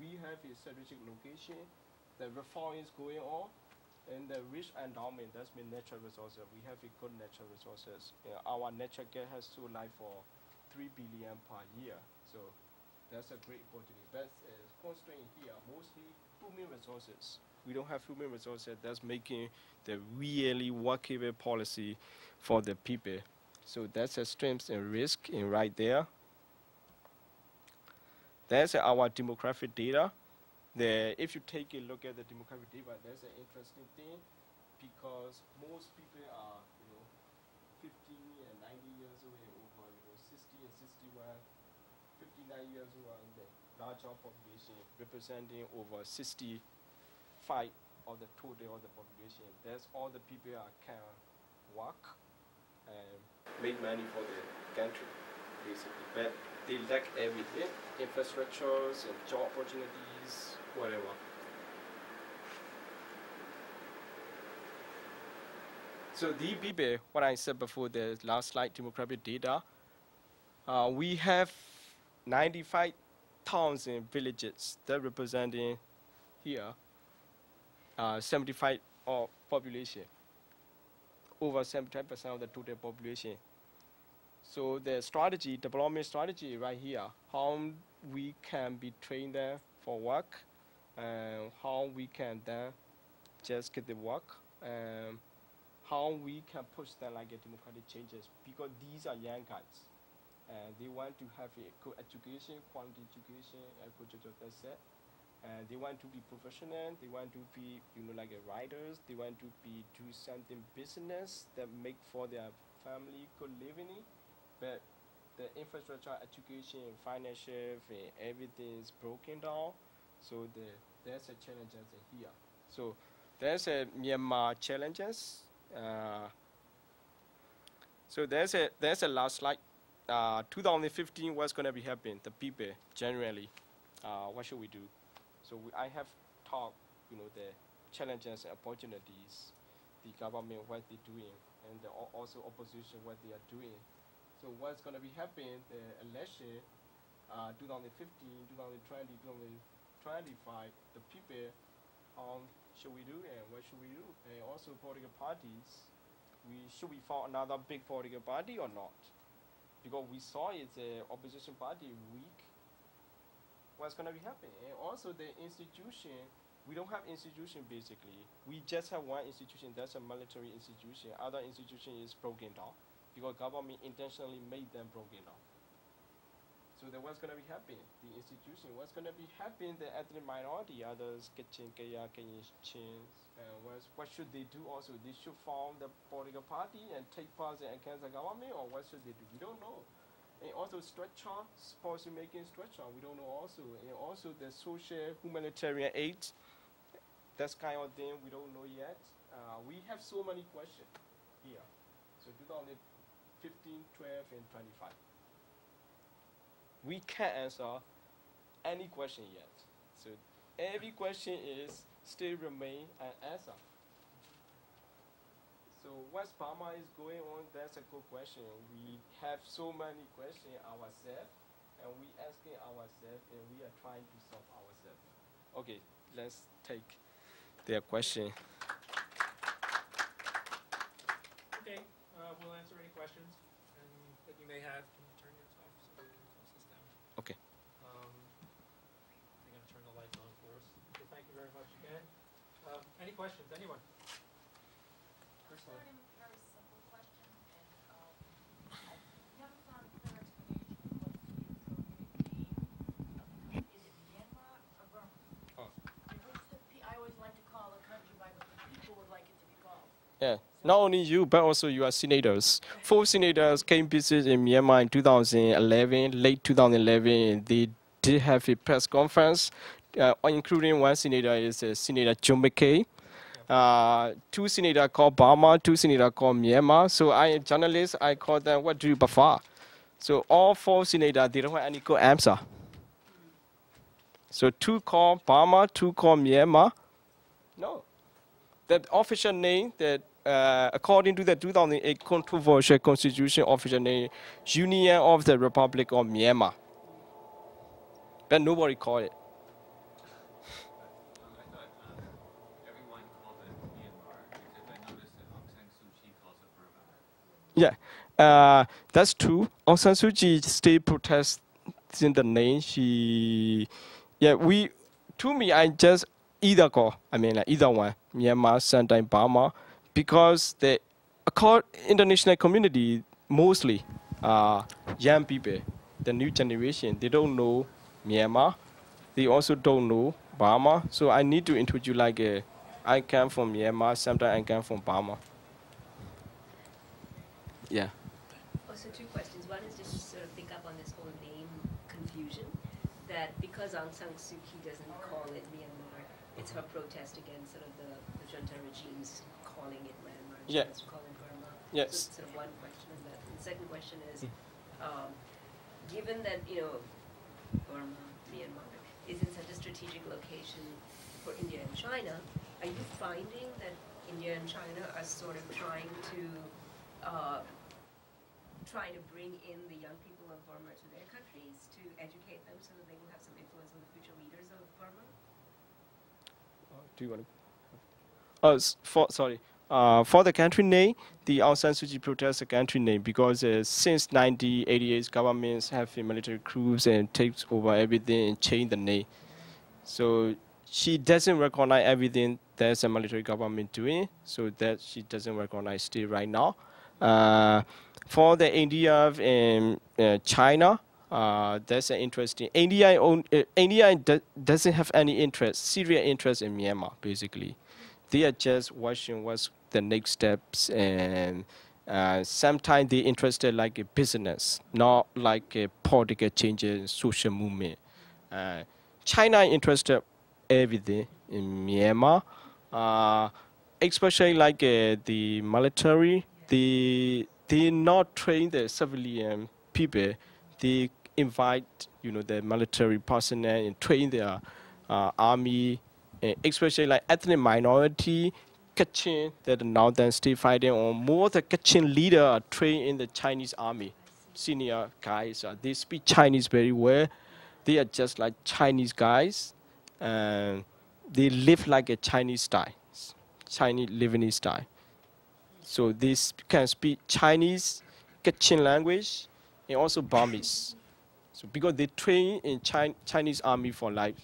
We have a strategic location. The reform is going on. And the rich endowment, that's mean natural resources. We have a good natural resources. Our natural gas has to life for 3 billion per year. So that's a great opportunity. But constraint here, mostly human resources. We don't have human resources. That's making the really workable policy for the people. So that's a strength and risk in right there. That's our demographic data. If you take a look at the demographic data, that's an interesting thing because most people are, you know, 50 and 90 years old and over. 60 and 61, 59 years old, and the larger population representing over 65 of the total of the population. That's all the people can work and make money for the country, basically. But they lack everything, infrastructures and job opportunities, whatever. So the people, what I said before, the last slide, demographic data, we have 95,000 villages that representing here 75 of population, over 75% of the total population. So the strategy, development strategy right here, how we can be trained there for work, and how we can then just get the work, and how we can push them like a democratic changes, because these are young guys. And they want to have a good education, quality education, that's it. And they want to be professional. They want to be, like a writers. They want to be do something business that make for their family good living. But the infrastructure, education, financial, everything is broken down. So there's a challenges here. So there's a Myanmar challenges. So there's a last slide. 2015, what's going to be happening? The people generally, what should we do? So I have talked, the challenges and opportunities, the government what they're doing, and also opposition what they are doing. So what's going to be happening? The election, 2015, 2020, 2025, the people, should we do and what should we do? And also political parties, should we form another big political party or not? Because we saw it's an opposition party weak. What's going to be happening? And also the institution, we don't have institution basically. We just have one institution, that's a military institution. Other institution is broken down because government intentionally made them broken down. So then what's going to be happening? The institution, what's going to be happening? The ethnic minority, others, Kachin, Kaya, Kenyan, Chins, what should they do also? They should form the political party and take part against the government, or what should they do? We don't know. And also structure, policy making structure, we don't know also. And also the social humanitarian aid, that's kind of thing we don't know yet. We have so many questions here. So 2015, 12, and 25. We can't answer any question yet. So every question is still remain an answer. So what's Burma is going on? That's a good question. We have so many questions ourselves, and we asking ourselves, and we are trying to solve ourselves. Okay, let's take their question. Okay, we'll answer any questions that you may have. Can you turn yours off so we can close this down? Okay. I'm going to turn the lights on for us. Okay, thank you very much again. Any questions? Anyone? Very simple question, and I haven't found a clear explanation of what the appropriate name of the country. Is it Myanmar or Burma? Oh. I always like to call a country by what the people would like it to be called. Yeah, not only you, but also you are senators. 4 senators came visit in Myanmar in 2011, late 2011. They did have a press conference, including one senator is Senator John McCain. 2 senators called Burma, 2 senators called Myanmar. So I, a journalist, I call them, what do you prefer? So all 4 senators, they don't have any good answer. So 2 call Burma, 2 call Myanmar. No. The official name that, according to the 2008 controversial constitution, official name, Union of the Republic of Myanmar. But nobody called it. Yeah, that's true. Aung San Suu Kyi still protests in the name. To me, I just either call. I mean, like either one, Myanmar, sometimes Burma, because the international community mostly young people, the new generation, they don't know Myanmar. They also don't know Burma. So I need to introduce like I come from Myanmar, sometimes I come from Burma. Yeah. Oh, so So two questions. One is just to sort of pick up on this whole name confusion, that because Aung San Suu Kyi doesn't call it Myanmar, it's her protest against sort of the junta regimes calling it Myanmar. She Yeah. wants to call it Burma. Yes. So sort of one question is that. And the second question is, given that, Burma, Myanmar, is in such a strategic location for India and China, are you finding that India and China are sort of trying to bring in the young people of Burma to their countries to educate them so that they will have some influence on the future leaders of Burma? Do you want to? For the country name, the Aung San Suu Kyi protests the country name because since 1988, governments have military coups and takes over everything and change the name. So she doesn't recognize everything there's a military government doing, so that she doesn't recognize still right now. For the India and China, that's an interesting. India doesn't have any interest, serious interest in Myanmar, basically. They are just watching what's the next steps, and sometimes they're interested like a business, not like a political changes, social movement. China interested everything in Myanmar, especially like the military. They not train the civilian people. They invite the military personnel and train their army, especially like ethnic minority, Kachin, that are now then still fighting, or more the Kachin leader are trained in the Chinese army. Senior guys, they speak Chinese very well. They are just like Chinese guys, and they live like a Chinese style, Chinese living style. So they can speak Chinese, Kachin language, and also Burmese. So because they train in Chinese army for like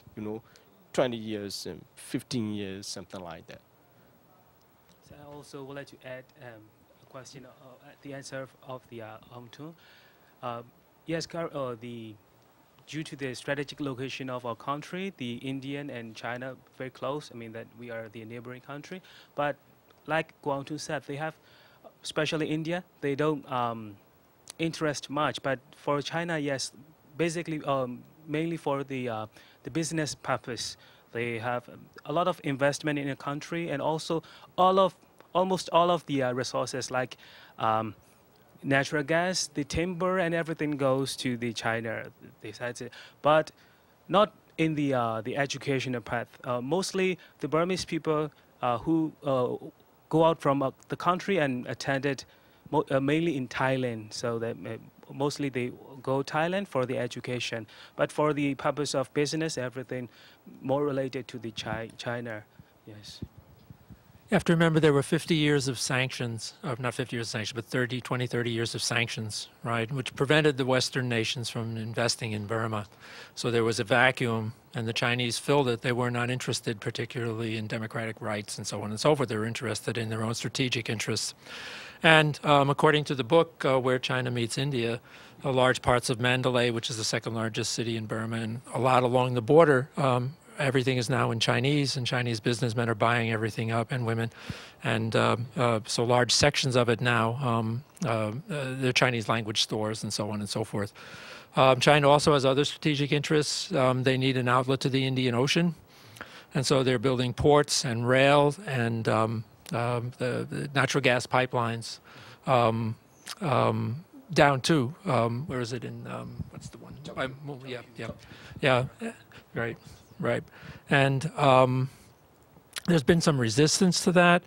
20 years and 15 years, something like that. So I also would like to add a question at the answer of the Amtu. Yes, due to the strategic location of our country, the Indian and China very close. I mean that we are the neighboring country. But like Guangtu said, they have, especially India, they don't interest much. But for China, yes, basically mainly for the business purpose. They have a lot of investment in the country, and also almost all of the resources like natural gas, the timber, and everything goes to the China. But not in the educational path. Mostly the Burmese people who go out from the country and attended mainly in Thailand. So that mostly they go Thailand for the education. But for the purpose of business, everything more related to the China. Yes. You have to remember there were 50 years of sanctions, not 50 years of sanctions, but 30 years of sanctions, right, which prevented the Western nations from investing in Burma. So there was a vacuum, and the Chinese filled it. They were not interested particularly in democratic rights and so on and so forth. They were interested in their own strategic interests. And according to the book, Where China Meets India, large parts of Mandalay, which is the second largest city in Burma, and a lot along the border, everything is now in Chinese, and Chinese businessmen are buying everything up, and women. And so large sections of it now, they're Chinese language stores and so on and so forth. China also has other strategic interests. They need an outlet to the Indian Ocean. And so they're building ports and rail and the natural gas pipelines down to, where is it in, what's the one? Yeah, right. And there's been some resistance to that.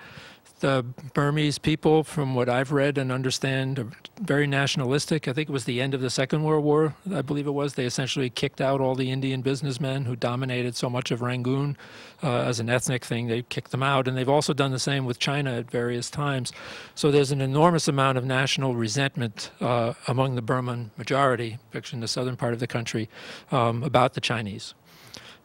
The Burmese people, from what I've read and understand, are very nationalistic. I think it was the end of the Second World War, I believe it was. They essentially kicked out all the Indian businessmen who dominated so much of Rangoon as an ethnic thing. They kicked them out, and they've also done the same with China at various times. So there's an enormous amount of national resentment among the Burman majority, in the southern part of the country, about the Chinese.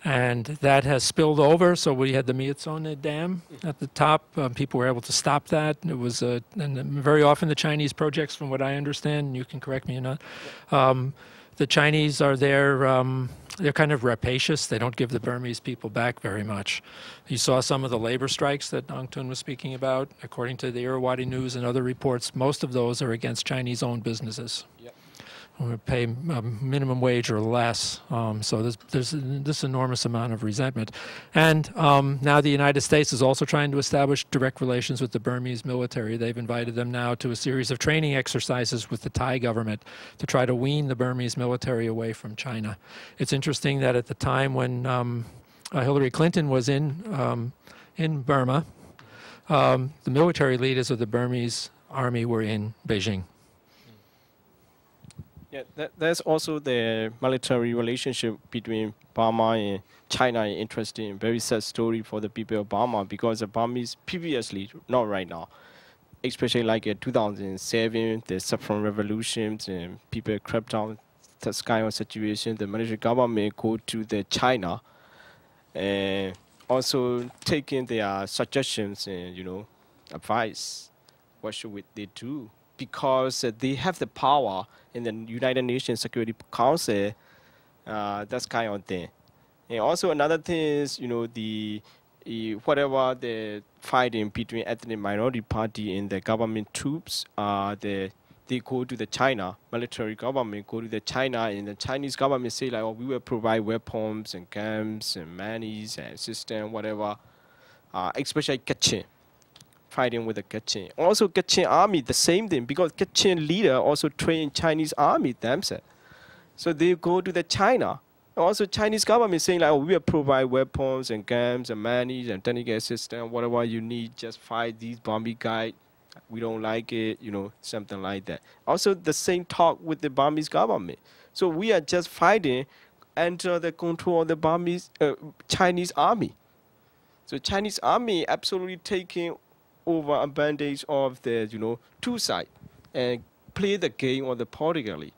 And that has spilled over. So we had the Myitsone Dam at the top. People were able to stop that. It was, and very often the Chinese projects, from what I understand, and you can correct me or not, the Chinese are there they're kind of rapacious. They don't give the Burmese people back very much. You saw some of the labor strikes that Ong Tun was speaking about. According to the Irrawaddy News and other reports, most of those are against Chinese-owned businesses. Yep. Who pay minimum wage or less. So there's this enormous amount of resentment. And now the United States is also trying to establish direct relations with the Burmese military. They've invited them now to a series of training exercises with the Thai government to try to wean the Burmese military away from China. It's interesting that at the time when Hillary Clinton was in Burma, the military leaders of the Burmese army were in Beijing. Yeah, there's also the military relationship between Burma and China. Interesting, very sad story for the people of Burma, because the Burmese previously, not right now, especially like in 2007, the saffron revolutions and people crept down that kind of situation. The military government go to the China and also taking their suggestions and advice. What should they do? Because they have the power in the United Nations Security Council, that's kind of thing. And also another thing is, whatever the fighting between ethnic minority party and the government troops, they go to the China, military government go to the China, and the Chinese government say like, oh, we will provide weapons and guns and monies and system, whatever, especially Kachin. Fighting with the Kachin. Also Kachin army, the same thing, because Kachin leader also train Chinese army themselves. So they go to the China. Also Chinese government saying like, oh, we will provide weapons and guns and money and technical system, whatever you need, just fight these Burmese guys. We don't like it, something like that. Also the same talk with the Burmese government. So we are just fighting under the control of the Burmese Chinese army. So Chinese army absolutely taking over advantage of the two sides and play the game on the politically.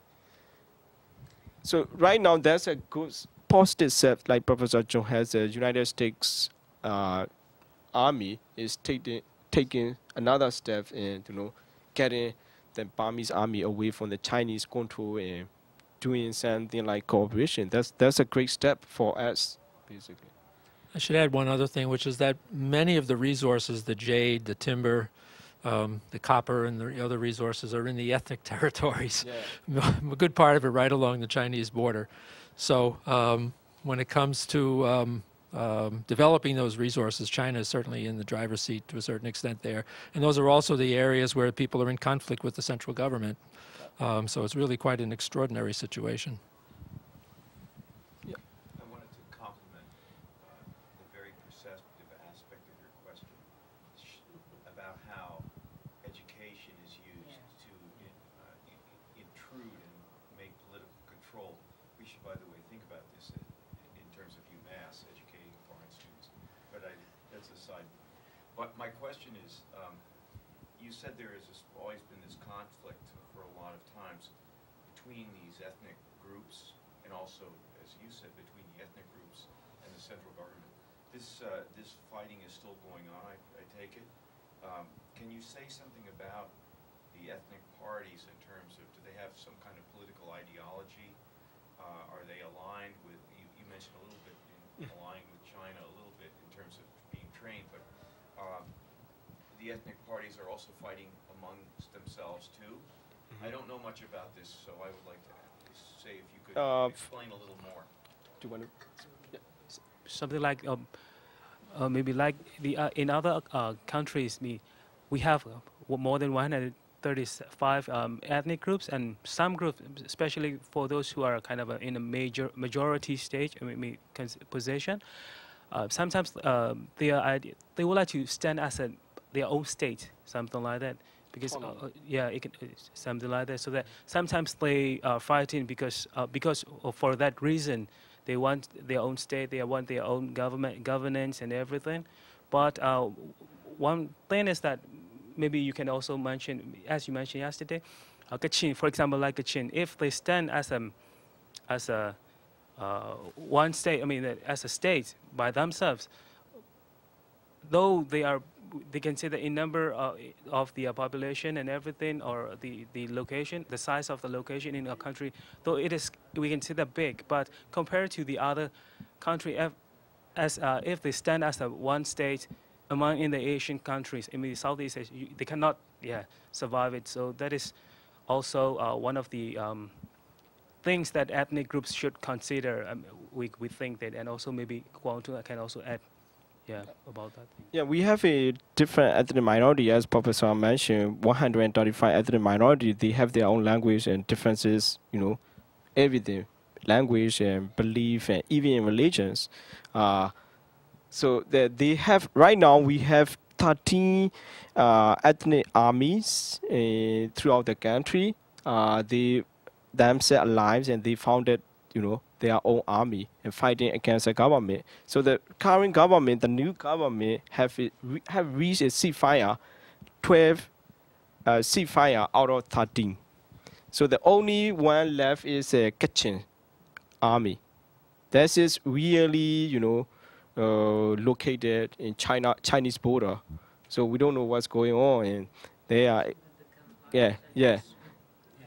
So right now that's a good positive step, like Professor John has. The United States Army is taking another step in getting the Burmese army away from the Chinese control and doing something like cooperation. That's a great step for us, basically. I should add one other thing, which is that many of the resources, the jade, the timber, the copper, and the other resources are in the ethnic territories. Yeah. A good part of it right along the Chinese border. So when it comes to developing those resources, China is certainly in the driver's seat to a certain extent there. And those are also the areas where people are in conflict with the central government. So it's really quite an extraordinary situation. But my question is, you said there has always been this conflict for a lot of times between these ethnic groups, and also, as you said, between the ethnic groups and the central government. This fighting is still going on, I take it. Can you say something about the ethnic parties in terms of, do they have some kind of political ideology? Are they aligned with, you mentioned a little bit in aligning with China a little bit in terms of being trained, but the ethnic parties are also fighting amongst themselves too. I don't know much about this, so I would like to say if you could explain a little more. Do you want to? Yeah. Something like maybe like in other countries, we have more than 135 ethnic groups, and some groups, especially for those who are kind of in a majority stage, position. Sometimes they would like to stand as their own state, something like that, because yeah, something like that. So that sometimes they are fighting because for that reason they want their own state, they want their own governance and everything. But one thing is that maybe you can also mention, as you mentioned yesterday, Kachin, for example, like Kachin, if they stand as a one state, as a state by themselves, though they are they consider in number of the population and everything, or the location, the size of the location in a country, though it is, we consider big, but compared to the other country, as if they stand as a one state among in the Asian countries, in the Southeast Asia, they cannot, survive it. So that is also one of the things that ethnic groups should consider. We think that, and also maybe Kwang Tung can also add, about that thing. Yeah, we have a different ethnic minority, as Professor mentioned, 135 ethnic minority. They have their own language and differences, everything, language and belief, and even in religions. So that they have, right now we have 13 ethnic armies throughout the country. They themselves alive, and they founded, their own army and fighting against the government. So the current government, the new government, have reached a ceasefire, 12 ceasefire out of 13. So the only one left is a Kachin army. That is really, located in Chinese border. So we don't know what's going on, and they are,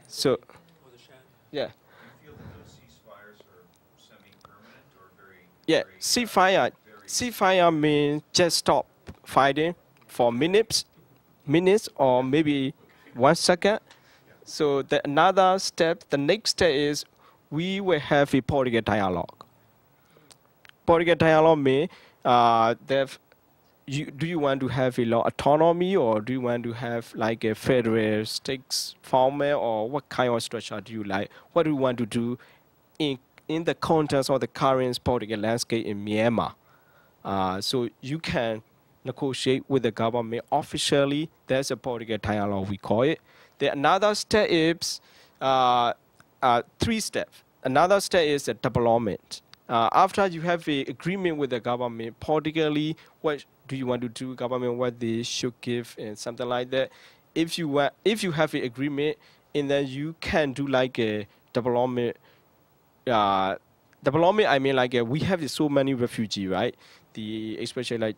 So, yeah. Yeah, ceasefire means just stop fighting for minutes or maybe 1 second. So another step, the next step is we will have a political dialogue. Political dialogue means do you want to have a law autonomy, or do you want to have like a federal states format, or what kind of structure do you like? What do you want to do in the context of the current political landscape in Myanmar? So you can negotiate with the government officially. There's a political dialogue, we call it. The another step is 3 steps. Another step is the development. After you have an agreement with the government, politically, what do you want to do, government, what they should give, and something like that. If you have an agreement, and then you can do like a development. Development, I mean, like we have so many refugees, right? Especially like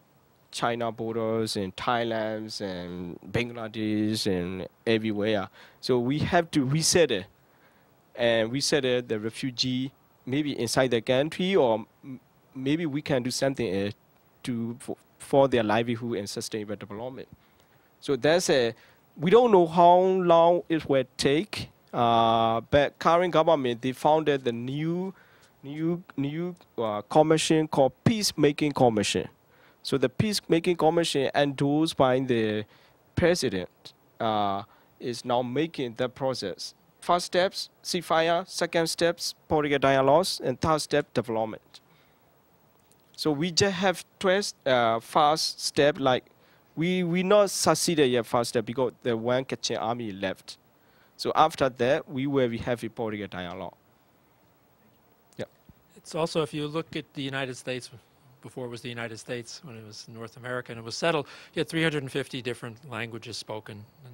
China borders and Thailand and Bangladesh and everywhere. So we have to reset it, and reset the refugee maybe inside the country, or maybe we can do something for their livelihood and sustainable development. So we don't know how long it will take. But current government, they founded the new commission called Peacemaking Commission. So the Peacemaking Commission, endorsed by the president, is now making the process. First steps, ceasefire. Second steps, political dialogues, and third step, development. So we just have first step, like we not succeeded yet first step because the one Kachin army left. So after that, we will have a political dialogue. Yeah. It's also, if you look at the United States, before it was the United States, when it was North America and it was settled, you had 350 different languages spoken, and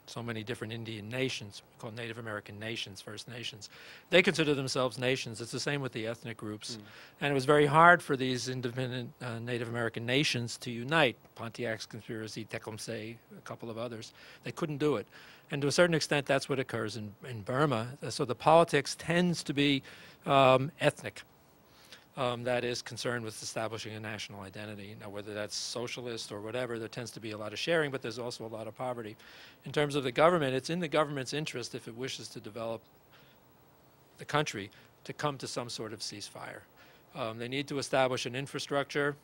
so many different Indian nations, called Native American nations, First Nations. They consider themselves nations. It's the same with the ethnic groups. And it was very hard for these independent Native American nations to unite. Pontiac's conspiracy, Tecumseh, a couple of others. They couldn't do it. And to a certain extent, that's what occurs in Burma. So the politics tends to be ethnic. That is concerned with establishing a national identity. Now, whether that's socialist or whatever, there tends to be a lot of sharing, but there's also a lot of poverty. In terms of the government, it's in the government's interest, if it wishes to develop the country, to come to some sort of ceasefire. They need to establish an infrastructure.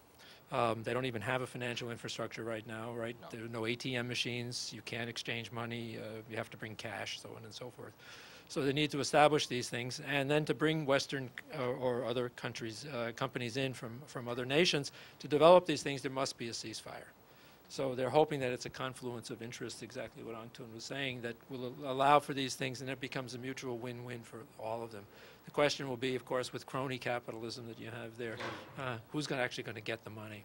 They don't even have a financial infrastructure right now, right? No. There are no ATM machines. You can't exchange money. You have to bring cash, so on and so forth. So they need to establish these things, and then to bring Western or other countries, companies in from other nations to develop these things, there must be a ceasefire. So they're hoping that it's a confluence of interests, exactly what Ang Tun was saying, that will allow for these things, and it becomes a mutual win-win for all of them. The question will be, of course, with crony capitalism that you have there, who's actually going to get the money?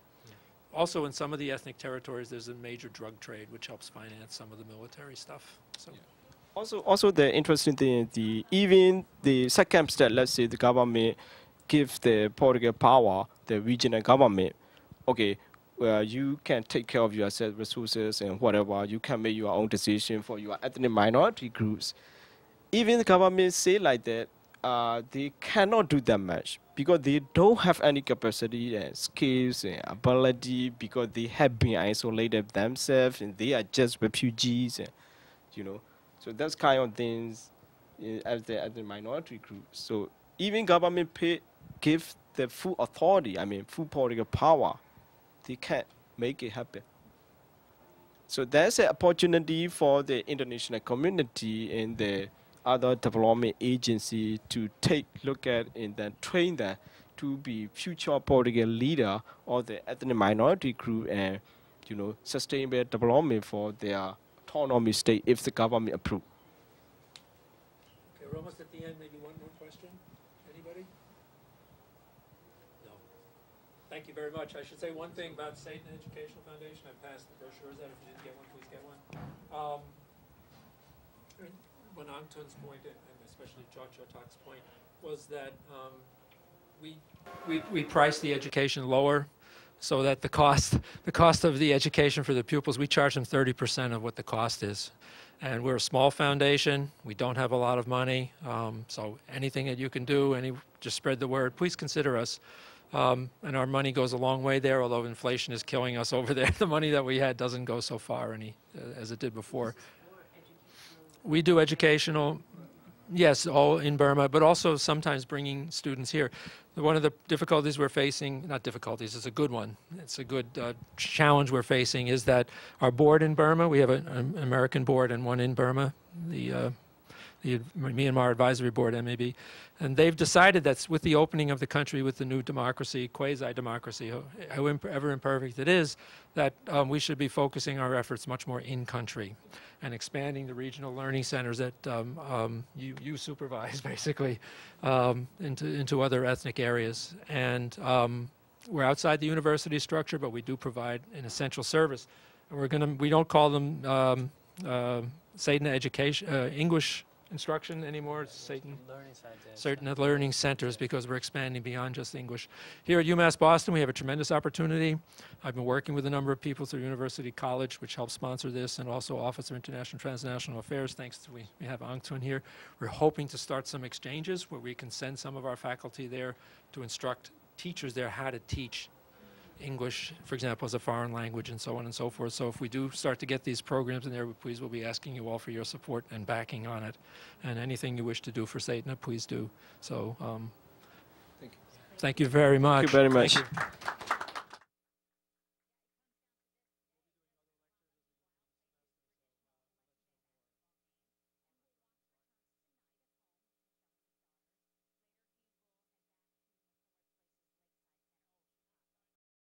Also, in some of the ethnic territories, there's a major drug trade, which helps finance some of the military stuff. So. Also, the interesting thing is even the second step, let's say the government gives the political power, the regional government. Okay, where you can take care of your set resources and whatever. You can make your own decision for your ethnic minority groups. Even the government say like that, they cannot do that much because they don't have any capacity and skills and ability because they have been isolated themselves and they are just refugees, and, you know. So that's kind of things as the minority group. So even government give the full authority, I mean full political power, they can't make it happen. So there's an opportunity for the international community and the other development agency to take look at and then train them to be future political leader of the ethnic minority group and, you know, sustainable development for their autonomy state if the government approve. Okay, we're almost at the end. Maybe one more question. Anybody? No. Thank you very much. I should say one thing about Satan Educational Foundation. I passed the brochures out. If you didn't get one, please get one. One Angtun's point, and especially Chok's point, was that we price the education lower so that the cost of the education for the pupils, we charge them 30% of what the cost is. And we're a small foundation. We don't have a lot of money. So anything that you can do, just spread the word. Please consider us. And our money goes a long way there, although inflation is killing us over there. The money that we had doesn't go so far as it did before. We do educational, yes, all in Burma, but also sometimes bringing students here. One of the difficulties we're facing, not difficulties, it's a good one. It's a good challenge we're facing is that our board in Burma, we have an American board and one in Burma, the Myanmar Advisory Board, MAB, and they've decided that with the opening of the country with the new democracy, quasi-democracy, however imperfect it is, that we should be focusing our efforts much more in-country and expanding the regional learning centers that you supervise, basically, into other ethnic areas. And we're outside the university structure, but we do provide an essential service. And we don't call them Satan education, English instruction anymore. It's Satan certain learning centers because we're expanding beyond just English. Here at UMass Boston, we have a tremendous opportunity. I've been working with a number of people through University College, which helps sponsor this, and also Office of International Transnational Affairs. Thanks to we have Angtun here. We're hoping to start some exchanges where we can send some of our faculty there to instruct teachers there how to teach English, for example, as a foreign language, and so on and so forth. So if we do start to get these programs in there, please, we'll be asking you all for your support and backing on it. And anything you wish to do for Satana, please do. So thank you very much. Thank you very much. Thank you.